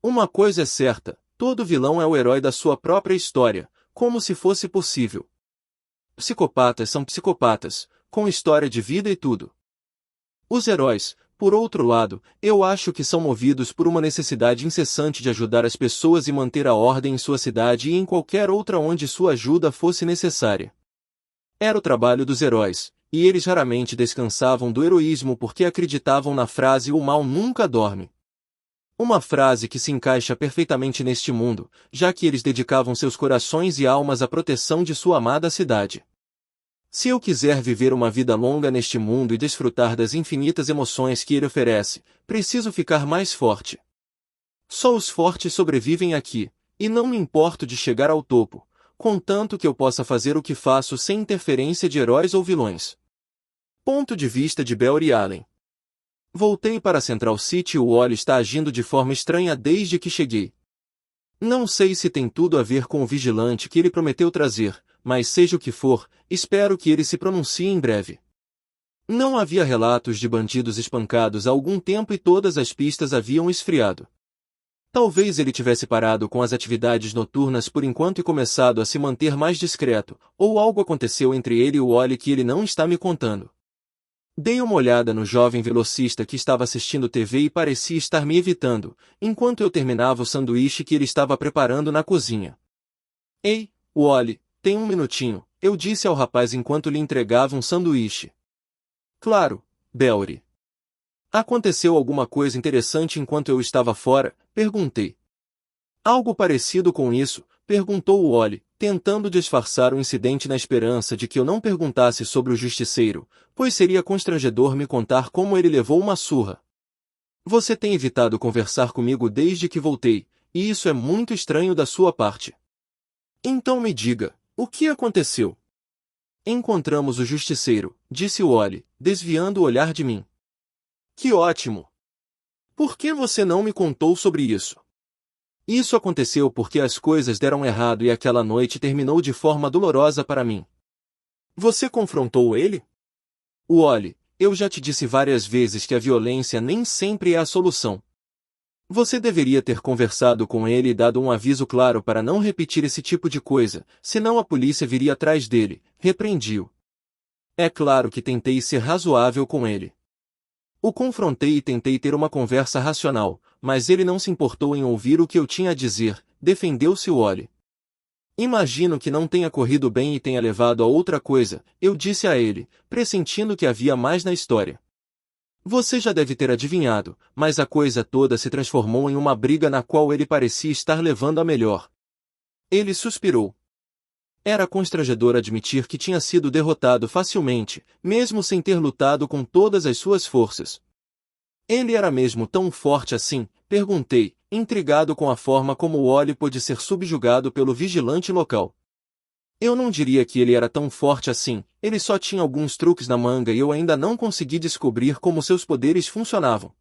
Uma coisa é certa, todo vilão é o herói da sua própria história, como se fosse possível. Psicopatas são psicopatas, com história de vida e tudo. Os heróis, por outro lado, eu acho que são movidos por uma necessidade incessante de ajudar as pessoas e manter a ordem em sua cidade e em qualquer outra onde sua ajuda fosse necessária. Era o trabalho dos heróis, e eles raramente descansavam do heroísmo porque acreditavam na frase "o mal nunca dorme". Uma frase que se encaixa perfeitamente neste mundo, já que eles dedicavam seus corações e almas à proteção de sua amada cidade. Se eu quiser viver uma vida longa neste mundo e desfrutar das infinitas emoções que ele oferece, preciso ficar mais forte. Só os fortes sobrevivem aqui, e não me importo de chegar ao topo, contanto que eu possa fazer o que faço sem interferência de heróis ou vilões. Ponto de vista de Barry Allen. Voltei para Central City e o Wally está agindo de forma estranha desde que cheguei. Não sei se tem tudo a ver com o vigilante que ele prometeu trazer, mas seja o que for, espero que ele se pronuncie em breve. Não havia relatos de bandidos espancados há algum tempo e todas as pistas haviam esfriado. Talvez ele tivesse parado com as atividades noturnas por enquanto e começado a se manter mais discreto, ou algo aconteceu entre ele e o Wally que ele não está me contando. Dei uma olhada no jovem velocista que estava assistindo TV e parecia estar me evitando, enquanto eu terminava o sanduíche que ele estava preparando na cozinha. Ei, Wally, tem um minutinho, eu disse ao rapaz enquanto lhe entregava um sanduíche. Claro, Barry. Aconteceu alguma coisa interessante enquanto eu estava fora? Perguntei. Algo parecido com isso, perguntou o Wally, tentando disfarçar o incidente na esperança de que eu não perguntasse sobre o justiceiro, pois seria constrangedor me contar como ele levou uma surra. Você tem evitado conversar comigo desde que voltei, e isso é muito estranho da sua parte. Então me diga, o que aconteceu? Encontramos o justiceiro, disse Wally, desviando o olhar de mim. Que ótimo! Por que você não me contou sobre isso? Isso aconteceu porque as coisas deram errado e aquela noite terminou de forma dolorosa para mim. Você confrontou ele? Wally, eu já te disse várias vezes que a violência nem sempre é a solução. Você deveria ter conversado com ele e dado um aviso claro para não repetir esse tipo de coisa, senão a polícia viria atrás dele, repreendi-o. É claro que tentei ser razoável com ele. O confrontei e tentei ter uma conversa racional, mas ele não se importou em ouvir o que eu tinha a dizer, defendeu-se Wally. Imagino que não tenha corrido bem e tenha levado a outra coisa, eu disse a ele, pressentindo que havia mais na história. Você já deve ter adivinhado, mas a coisa toda se transformou em uma briga na qual ele parecia estar levando a melhor. Ele suspirou. Era constrangedor admitir que tinha sido derrotado facilmente, mesmo sem ter lutado com todas as suas forças. Ele era mesmo tão forte assim? Perguntei, intrigado com a forma como Wally pôde ser subjugado pelo vigilante local. Eu não diria que ele era tão forte assim, ele só tinha alguns truques na manga e eu ainda não consegui descobrir como seus poderes funcionavam.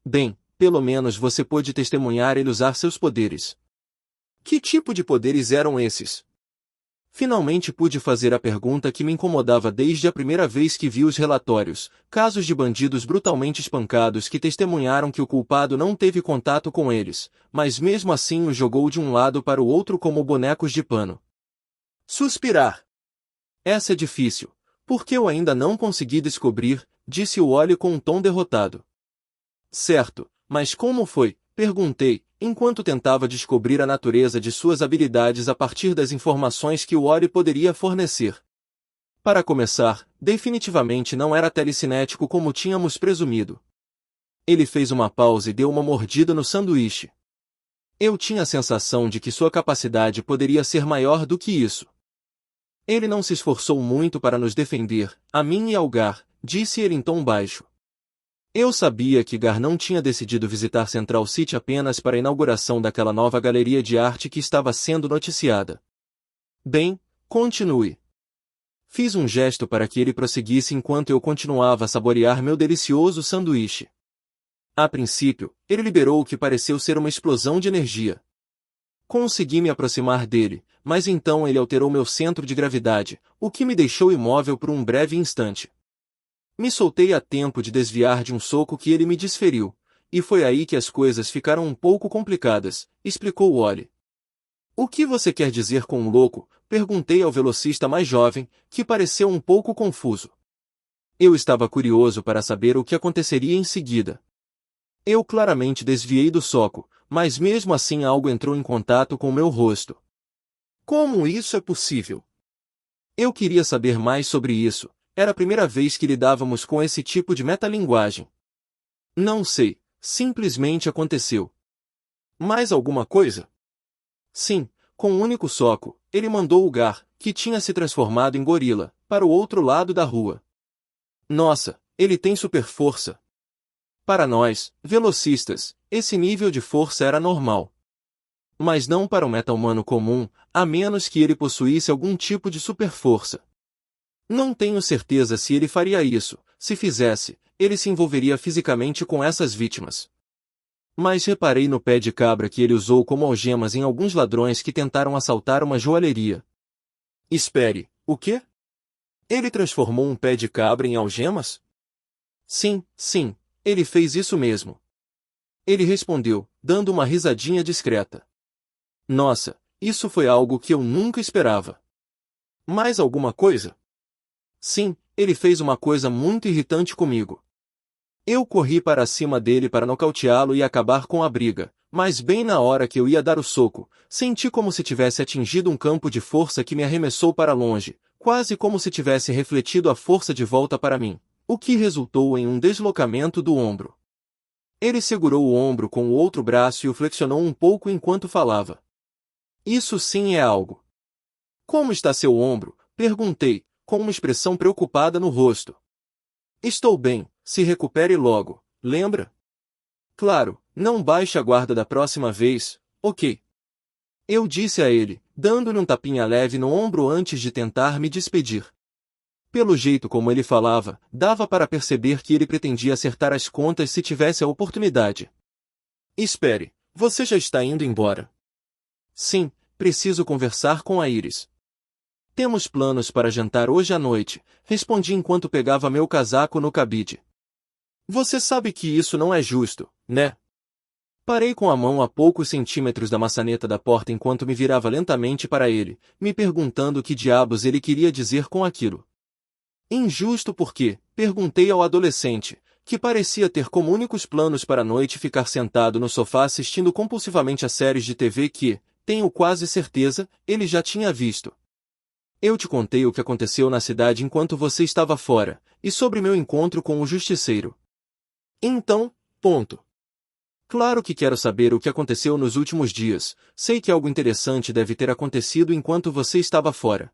Bem, pelo menos você pôde testemunhar ele usar seus poderes. Que tipo de poderes eram esses? Finalmente pude fazer a pergunta que me incomodava desde a primeira vez que vi os relatórios, casos de bandidos brutalmente espancados que testemunharam que o culpado não teve contato com eles, mas mesmo assim os jogou de um lado para o outro como bonecos de pano. Suspirar. Essa é difícil, porque eu ainda não consegui descobrir, disse Wally com um tom derrotado. Certo, mas como foi? Perguntei, enquanto tentava descobrir a natureza de suas habilidades a partir das informações que Wally poderia fornecer. Para começar, definitivamente não era telecinético como tínhamos presumido. Ele fez uma pausa e deu uma mordida no sanduíche. Eu tinha a sensação de que sua capacidade poderia ser maior do que isso. Ele não se esforçou muito para nos defender, a mim e ao Gar, disse ele em tom baixo. Eu sabia que Gar não tinha decidido visitar Central City apenas para a inauguração daquela nova galeria de arte que estava sendo noticiada. Bem, continue. Fiz um gesto para que ele prosseguisse enquanto eu continuava a saborear meu delicioso sanduíche. A princípio, ele liberou o que pareceu ser uma explosão de energia. Consegui me aproximar dele, mas então ele alterou meu centro de gravidade, o que me deixou imóvel por um breve instante. Me soltei a tempo de desviar de um soco que ele me desferiu, e foi aí que as coisas ficaram um pouco complicadas, explicou Wally. O que você quer dizer com um louco? Perguntei ao velocista mais jovem, que pareceu um pouco confuso. Eu estava curioso para saber o que aconteceria em seguida. Eu claramente desviei do soco, mas mesmo assim algo entrou em contato com meu rosto. Como isso é possível? Eu queria saber mais sobre isso. Era a primeira vez que lidávamos com esse tipo de metalinguagem. Não sei, simplesmente aconteceu. Mais alguma coisa? Sim, com um único soco, ele mandou o Gar, que tinha se transformado em gorila, para o outro lado da rua. Nossa, ele tem super força. Para nós, velocistas, esse nível de força era normal. Mas não para um meta-humano comum, a menos que ele possuísse algum tipo de super força. Não tenho certeza se ele faria isso. Se fizesse, ele se envolveria fisicamente com essas vítimas. Mas reparei no pé de cabra que ele usou como algemas em alguns ladrões que tentaram assaltar uma joalheria. Espere, o quê? Ele transformou um pé de cabra em algemas? Sim, ele fez isso mesmo. Ele respondeu, dando uma risadinha discreta. Nossa, isso foi algo que eu nunca esperava. Mais alguma coisa? Sim, ele fez uma coisa muito irritante comigo. Eu corri para cima dele para nocauteá-lo e acabar com a briga, mas bem na hora que eu ia dar o soco, senti como se tivesse atingido um campo de força que me arremessou para longe, quase como se tivesse refletido a força de volta para mim, o que resultou em um deslocamento do ombro. Ele segurou o ombro com o outro braço e o flexionou um pouco enquanto falava. Isso sim é algo. Como está seu ombro? Perguntei, com uma expressão preocupada no rosto. Estou bem, se recupere logo, lembra? Claro, não baixe a guarda da próxima vez, ok? Eu disse a ele, dando-lhe um tapinha leve no ombro antes de tentar me despedir. Pelo jeito como ele falava, dava para perceber que ele pretendia acertar as contas se tivesse a oportunidade. Espere, você já está indo embora? Sim, preciso conversar com a Iris. Temos planos para jantar hoje à noite, respondi enquanto pegava meu casaco no cabide. Você sabe que isso não é justo, né? Parei com a mão a poucos centímetros da maçaneta da porta enquanto me virava lentamente para ele, me perguntando o que diabos ele queria dizer com aquilo. Injusto por quê? Perguntei ao adolescente, que parecia ter como únicos planos para a noite ficar sentado no sofá assistindo compulsivamente a séries de TV que, tenho quase certeza, ele já tinha visto. Eu te contei o que aconteceu na cidade enquanto você estava fora, e sobre meu encontro com o justiceiro. Então, ponto. Claro que quero saber o que aconteceu nos últimos dias, sei que algo interessante deve ter acontecido enquanto você estava fora.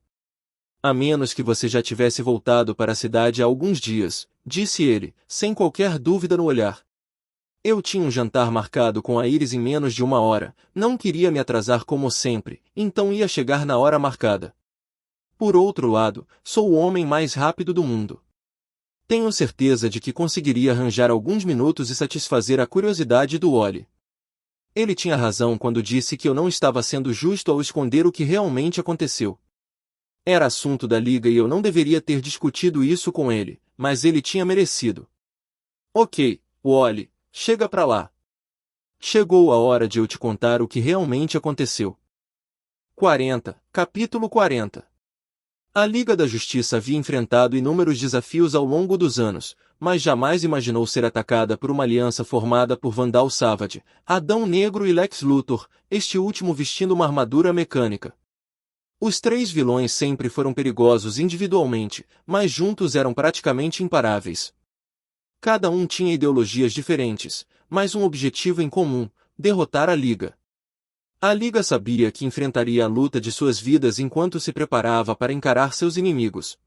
A menos que você já tivesse voltado para a cidade há alguns dias, disse ele, sem qualquer dúvida no olhar. Eu tinha um jantar marcado com a Iris em menos de 1 hora, não queria me atrasar como sempre, então ia chegar na hora marcada. Por outro lado, sou o homem mais rápido do mundo. Tenho certeza de que conseguiria arranjar alguns minutos e satisfazer a curiosidade do Wally. Ele tinha razão quando disse que eu não estava sendo justo ao esconder o que realmente aconteceu. Era assunto da liga e eu não deveria ter discutido isso com ele, mas ele tinha merecido. Ok, Wally, chega pra lá. Chegou a hora de eu te contar o que realmente aconteceu. 40, capítulo 40. A Liga da Justiça havia enfrentado inúmeros desafios ao longo dos anos, mas jamais imaginou ser atacada por uma aliança formada por Vandal Savage, Adão Negro e Lex Luthor, este último vestindo uma armadura mecânica. Os três vilões sempre foram perigosos individualmente, mas juntos eram praticamente imparáveis. Cada um tinha ideologias diferentes, mas um objetivo em comum: derrotar a Liga. A Liga sabia que enfrentaria a luta de suas vidas enquanto se preparava para encarar seus inimigos.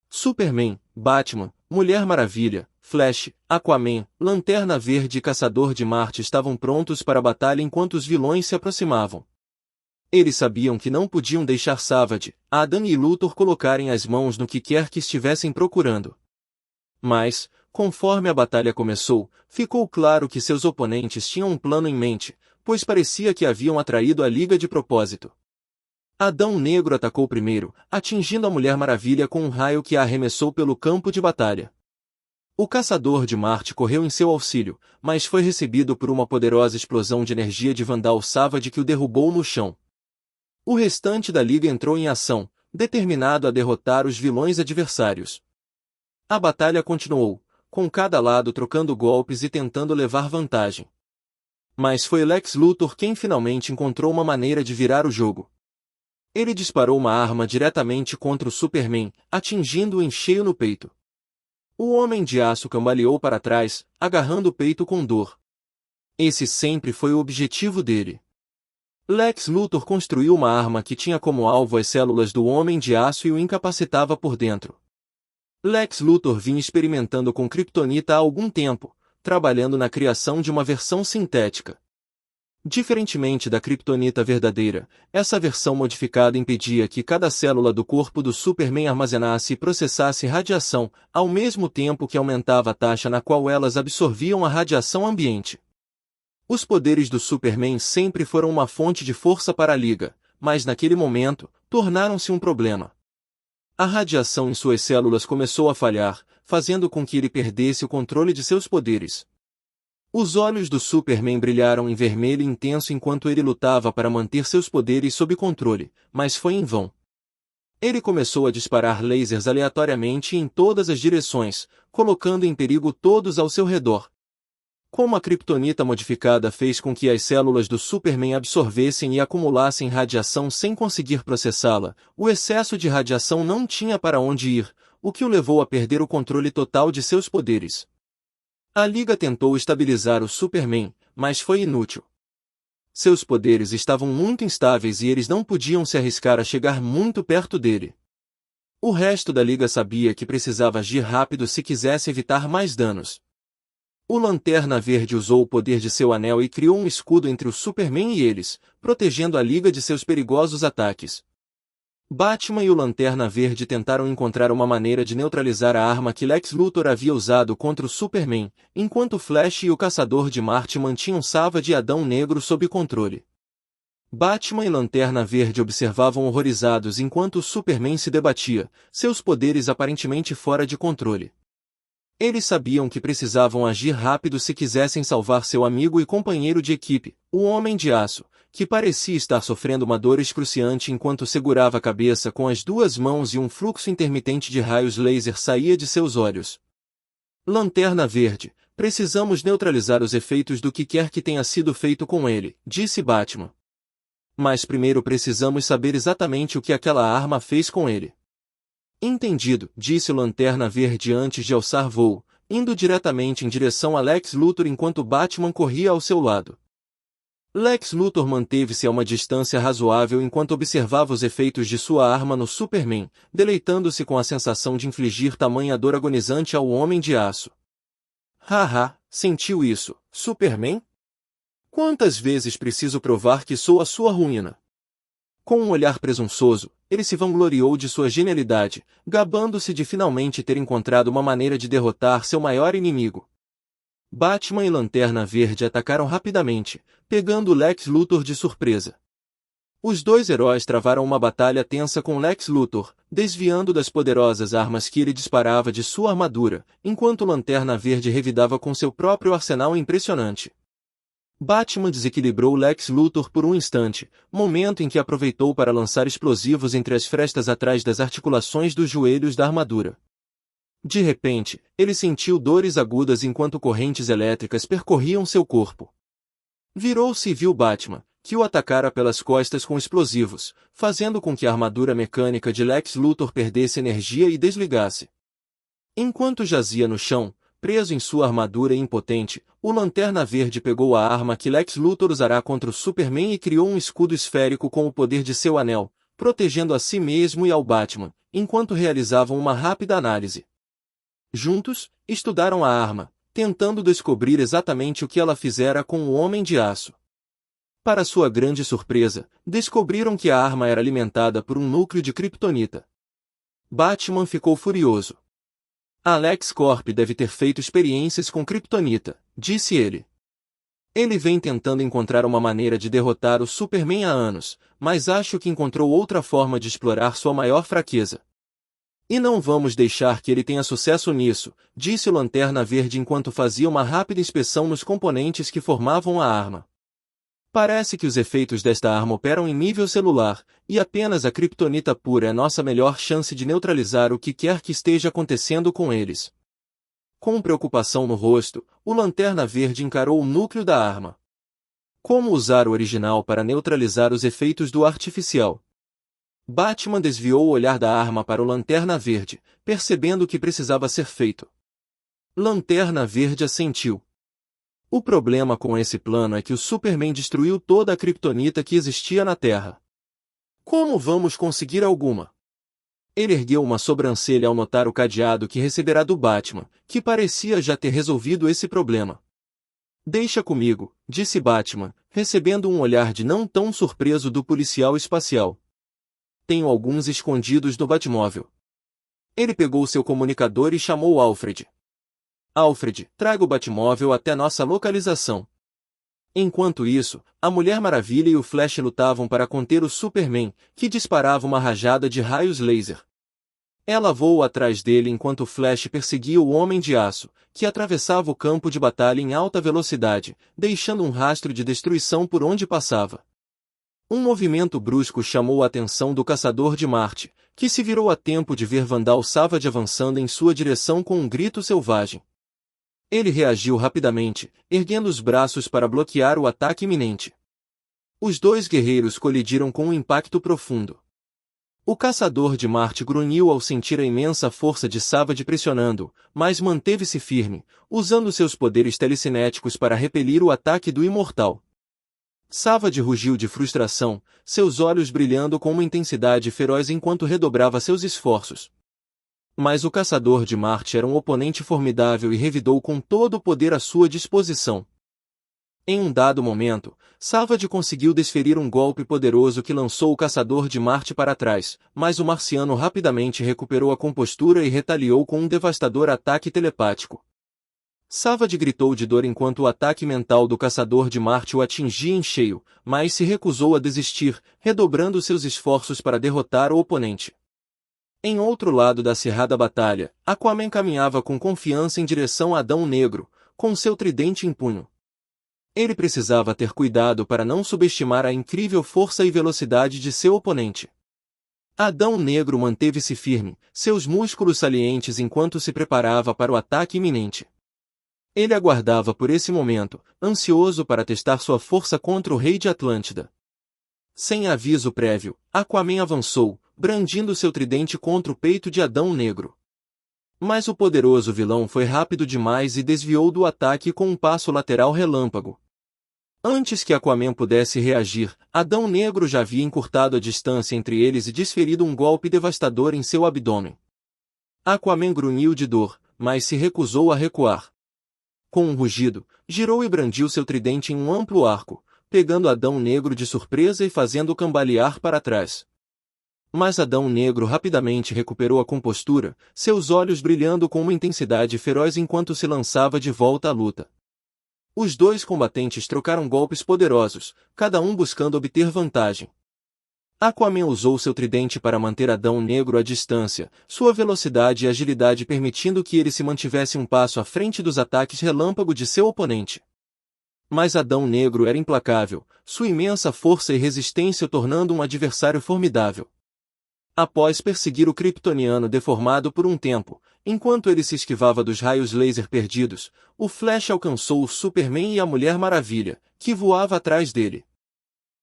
Superman, Batman, Mulher Maravilha, Flash, Aquaman, Lanterna Verde e Caçador de Marte estavam prontos para a batalha enquanto os vilões se aproximavam. Eles sabiam que não podiam deixar Savage, Adam e Luthor colocarem as mãos no que quer que estivessem procurando. Mas, conforme a batalha começou, ficou claro que seus oponentes tinham um plano em mente, pois parecia que haviam atraído a Liga de propósito. Adão Negro atacou primeiro, atingindo a Mulher Maravilha com um raio que a arremessou pelo campo de batalha. O Caçador de Marte correu em seu auxílio, mas foi recebido por uma poderosa explosão de energia de Vandal Savage que o derrubou no chão. O restante da Liga entrou em ação, determinado a derrotar os vilões adversários. A batalha continuou, com cada lado trocando golpes e tentando levar vantagem. Mas foi Lex Luthor quem finalmente encontrou uma maneira de virar o jogo. Ele disparou uma arma diretamente contra o Superman, atingindo-o em cheio no peito. O Homem de Aço cambaleou para trás, agarrando o peito com dor. Esse sempre foi o objetivo dele. Lex Luthor construiu uma arma que tinha como alvo as células do Homem de Aço e o incapacitava por dentro. Lex Luthor vinha experimentando com Kryptonita há algum tempo, trabalhando na criação de uma versão sintética. Diferentemente da Kryptonita verdadeira, essa versão modificada impedia que cada célula do corpo do Superman armazenasse e processasse radiação, ao mesmo tempo que aumentava a taxa na qual elas absorviam a radiação ambiente. Os poderes do Superman sempre foram uma fonte de força para a Liga, mas naquele momento, tornaram-se um problema. A radiação em suas células começou a falhar, fazendo com que ele perdesse o controle de seus poderes. Os olhos do Superman brilharam em vermelho intenso enquanto ele lutava para manter seus poderes sob controle, mas foi em vão. Ele começou a disparar lasers aleatoriamente em todas as direções, colocando em perigo todos ao seu redor. Como a Kryptonita modificada fez com que as células do Superman absorvessem e acumulassem radiação sem conseguir processá-la, o excesso de radiação não tinha para onde ir, o que o levou a perder o controle total de seus poderes. A Liga tentou estabilizar o Superman, mas foi inútil. Seus poderes estavam muito instáveis e eles não podiam se arriscar a chegar muito perto dele. O resto da Liga sabia que precisava agir rápido se quisesse evitar mais danos. O Lanterna Verde usou o poder de seu anel e criou um escudo entre o Superman e eles, protegendo a Liga de seus perigosos ataques. Batman e o Lanterna Verde tentaram encontrar uma maneira de neutralizar a arma que Lex Luthor havia usado contra o Superman, enquanto Flash e o Caçador de Marte mantinham Savage e Adão Negro sob controle. Batman e Lanterna Verde observavam horrorizados enquanto o Superman se debatia, seus poderes aparentemente fora de controle. Eles sabiam que precisavam agir rápido se quisessem salvar seu amigo e companheiro de equipe, o Homem de Aço, que parecia estar sofrendo uma dor excruciante enquanto segurava a cabeça com as duas mãos e um fluxo intermitente de raios laser saía de seus olhos. Lanterna Verde, precisamos neutralizar os efeitos do que quer que tenha sido feito com ele, disse Batman. Mas primeiro precisamos saber exatamente o que aquela arma fez com ele. Entendido, disse o Lanterna Verde antes de alçar voo, indo diretamente em direção a Lex Luthor enquanto Batman corria ao seu lado. Lex Luthor manteve-se a uma distância razoável enquanto observava os efeitos de sua arma no Superman, deleitando-se com a sensação de infligir tamanha dor agonizante ao Homem de Aço. Haha, sentiu isso, Superman? Quantas vezes preciso provar que sou a sua ruína? Com um olhar presunçoso, ele se vangloriou de sua genialidade, gabando-se de finalmente ter encontrado uma maneira de derrotar seu maior inimigo. Batman e Lanterna Verde atacaram rapidamente, pegando Lex Luthor de surpresa. Os dois heróis travaram uma batalha tensa com Lex Luthor, desviando das poderosas armas que ele disparava de sua armadura, enquanto Lanterna Verde revidava com seu próprio arsenal impressionante. Batman desequilibrou Lex Luthor por um instante, momento em que aproveitou para lançar explosivos entre as frestas atrás das articulações dos joelhos da armadura. De repente, ele sentiu dores agudas enquanto correntes elétricas percorriam seu corpo. Virou-se e viu Batman, que o atacara pelas costas com explosivos, fazendo com que a armadura mecânica de Lex Luthor perdesse energia e desligasse. Enquanto jazia no chão, preso em sua armadura e impotente, o Lanterna Verde pegou a arma que Lex Luthor usará contra o Superman e criou um escudo esférico com o poder de seu anel, protegendo a si mesmo e ao Batman, enquanto realizavam uma rápida análise. Juntos, estudaram a arma, tentando descobrir exatamente o que ela fizera com o Homem de Aço. Para sua grande surpresa, descobriram que a arma era alimentada por um núcleo de kryptonita. Batman ficou furioso. A LexCorp deve ter feito experiências com kryptonita, disse ele. Ele vem tentando encontrar uma maneira de derrotar o Superman há anos, mas acho que encontrou outra forma de explorar sua maior fraqueza. E não vamos deixar que ele tenha sucesso nisso, disse o Lanterna Verde enquanto fazia uma rápida inspeção nos componentes que formavam a arma. Parece que os efeitos desta arma operam em nível celular, e apenas a kryptonita pura é nossa melhor chance de neutralizar o que quer que esteja acontecendo com eles. Com preocupação no rosto, o Lanterna Verde encarou o núcleo da arma. Como usar o original para neutralizar os efeitos do artificial? Batman desviou o olhar da arma para o Lanterna Verde, percebendo o que precisava ser feito. Lanterna Verde assentiu. O problema com esse plano é que o Superman destruiu toda a kryptonita que existia na Terra. Como vamos conseguir alguma? Ele ergueu uma sobrancelha ao notar o cadeado que receberá do Batman, que parecia já ter resolvido esse problema. Deixa comigo, disse Batman, recebendo um olhar de não tão surpreso do policial espacial. Tenho alguns escondidos no Batmóvel. Ele pegou seu comunicador e chamou Alfred. Alfred, traga o Batmóvel até nossa localização. Enquanto isso, a Mulher Maravilha e o Flash lutavam para conter o Superman, que disparava uma rajada de raios laser. Ela voou atrás dele enquanto o Flash perseguia o Homem de Aço, que atravessava o campo de batalha em alta velocidade, deixando um rastro de destruição por onde passava. Um movimento brusco chamou a atenção do Caçador de Marte, que se virou a tempo de ver Vandal Savage avançando em sua direção com um grito selvagem. Ele reagiu rapidamente, erguendo os braços para bloquear o ataque iminente. Os dois guerreiros colidiram com um impacto profundo. O Caçador de Marte grunhiu ao sentir a imensa força de Savage pressionando-o, mas manteve-se firme, usando seus poderes telecinéticos para repelir o ataque do Imortal. Savage rugiu de frustração, seus olhos brilhando com uma intensidade feroz enquanto redobrava seus esforços. Mas o Caçador de Marte era um oponente formidável e revidou com todo o poder à sua disposição. Em um dado momento, Savage conseguiu desferir um golpe poderoso que lançou o Caçador de Marte para trás, mas o marciano rapidamente recuperou a compostura e retaliou com um devastador ataque telepático. Savage gritou de dor enquanto o ataque mental do Caçador de Marte o atingia em cheio, mas se recusou a desistir, redobrando seus esforços para derrotar o oponente. Em outro lado da acirrada batalha, Aquaman caminhava com confiança em direção a Adão Negro, com seu tridente em punho. Ele precisava ter cuidado para não subestimar a incrível força e velocidade de seu oponente. Adão Negro manteve-se firme, seus músculos salientes enquanto se preparava para o ataque iminente. Ele aguardava por esse momento, ansioso para testar sua força contra o Rei de Atlântida. Sem aviso prévio, Aquaman avançou, brandindo seu tridente contra o peito de Adão Negro. Mas o poderoso vilão foi rápido demais e desviou do ataque com um passo lateral relâmpago. Antes que Aquaman pudesse reagir, Adão Negro já havia encurtado a distância entre eles e desferido um golpe devastador em seu abdômen. Aquaman grunhiu de dor, mas se recusou a recuar. Com um rugido, girou e brandiu seu tridente em um amplo arco, pegando Adão Negro de surpresa e fazendo-o cambalear para trás. Mas Adão Negro rapidamente recuperou a compostura, seus olhos brilhando com uma intensidade feroz enquanto se lançava de volta à luta. Os dois combatentes trocaram golpes poderosos, cada um buscando obter vantagem. Aquaman usou seu tridente para manter Adão Negro à distância, sua velocidade e agilidade permitindo que ele se mantivesse um passo à frente dos ataques relâmpago de seu oponente. Mas Adão Negro era implacável, sua imensa força e resistência o tornando um adversário formidável. Após perseguir o kryptoniano deformado por um tempo, enquanto ele se esquivava dos raios laser perdidos, o Flash alcançou o Superman e a Mulher Maravilha, que voava atrás dele.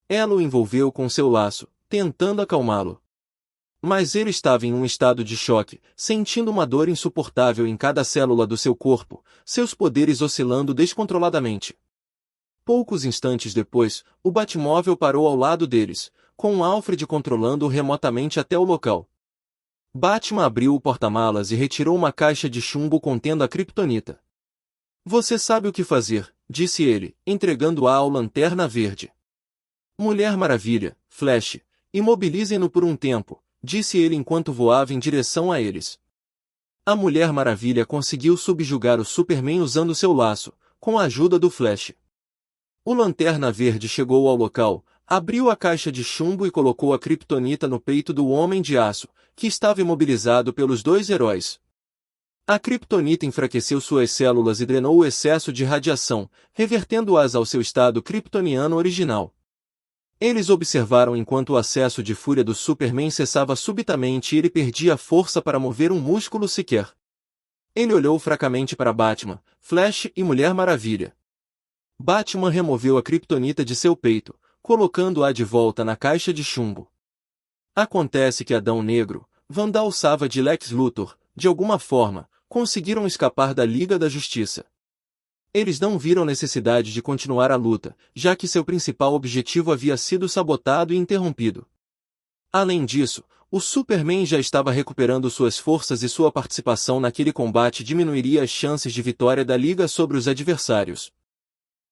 Ela o envolveu com seu laço, tentando acalmá-lo. Mas ele estava em um estado de choque, sentindo uma dor insuportável em cada célula do seu corpo, seus poderes oscilando descontroladamente. Poucos instantes depois, o Batmóvel parou ao lado deles, com Alfred controlando-o remotamente até o local. Batman abriu o porta-malas e retirou uma caixa de chumbo contendo a kryptonita. "Você sabe o que fazer", disse ele, entregando-a ao Lanterna Verde. "Mulher Maravilha, Flash, imobilizem-no por um tempo", disse ele enquanto voava em direção a eles. A Mulher Maravilha conseguiu subjugar o Superman usando seu laço, com a ajuda do Flash. O Lanterna Verde chegou ao local, abriu a caixa de chumbo e colocou a kryptonita no peito do Homem de Aço, que estava imobilizado pelos dois heróis. A kryptonita enfraqueceu suas células e drenou o excesso de radiação, revertendo-as ao seu estado kryptoniano original. Eles observaram enquanto o acesso de fúria do Superman cessava subitamente e ele perdia a força para mover um músculo sequer. Ele olhou fracamente para Batman, Flash e Mulher Maravilha. Batman removeu a kryptonita de seu peito, colocando-a de volta na caixa de chumbo. Acontece que Adão Negro, Vandal Savage e Lex Luthor, de alguma forma, conseguiram escapar da Liga da Justiça. Eles não viram necessidade de continuar a luta, já que seu principal objetivo havia sido sabotado e interrompido. Além disso, o Superman já estava recuperando suas forças e sua participação naquele combate diminuiria as chances de vitória da Liga sobre os adversários.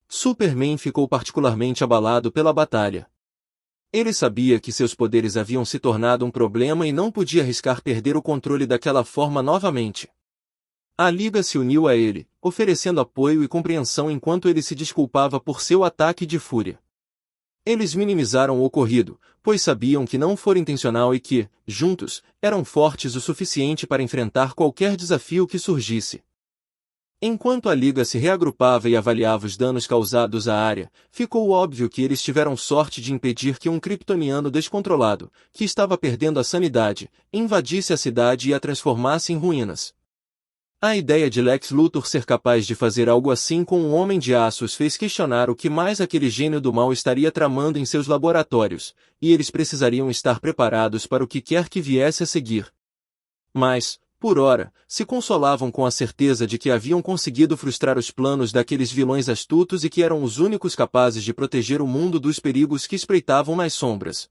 Superman ficou particularmente abalado pela batalha. Ele sabia que seus poderes haviam se tornado um problema e não podia arriscar perder o controle daquela forma novamente. A Liga se uniu a ele, oferecendo apoio e compreensão enquanto ele se desculpava por seu ataque de fúria. Eles minimizaram o ocorrido, pois sabiam que não fora intencional e que, juntos, eram fortes o suficiente para enfrentar qualquer desafio que surgisse. Enquanto a Liga se reagrupava e avaliava os danos causados à área, ficou óbvio que eles tiveram sorte de impedir que um kryptoniano descontrolado, que estava perdendo a sanidade, invadisse a cidade e a transformasse em ruínas. A ideia de Lex Luthor ser capaz de fazer algo assim com um Homem de Aço os fez questionar o que mais aquele gênio do mal estaria tramando em seus laboratórios, e eles precisariam estar preparados para o que quer que viesse a seguir. Mas, Por ora, se consolavam com a certeza de que haviam conseguido frustrar os planos daqueles vilões astutos e que eram os únicos capazes de proteger o mundo dos perigos que espreitavam nas sombras.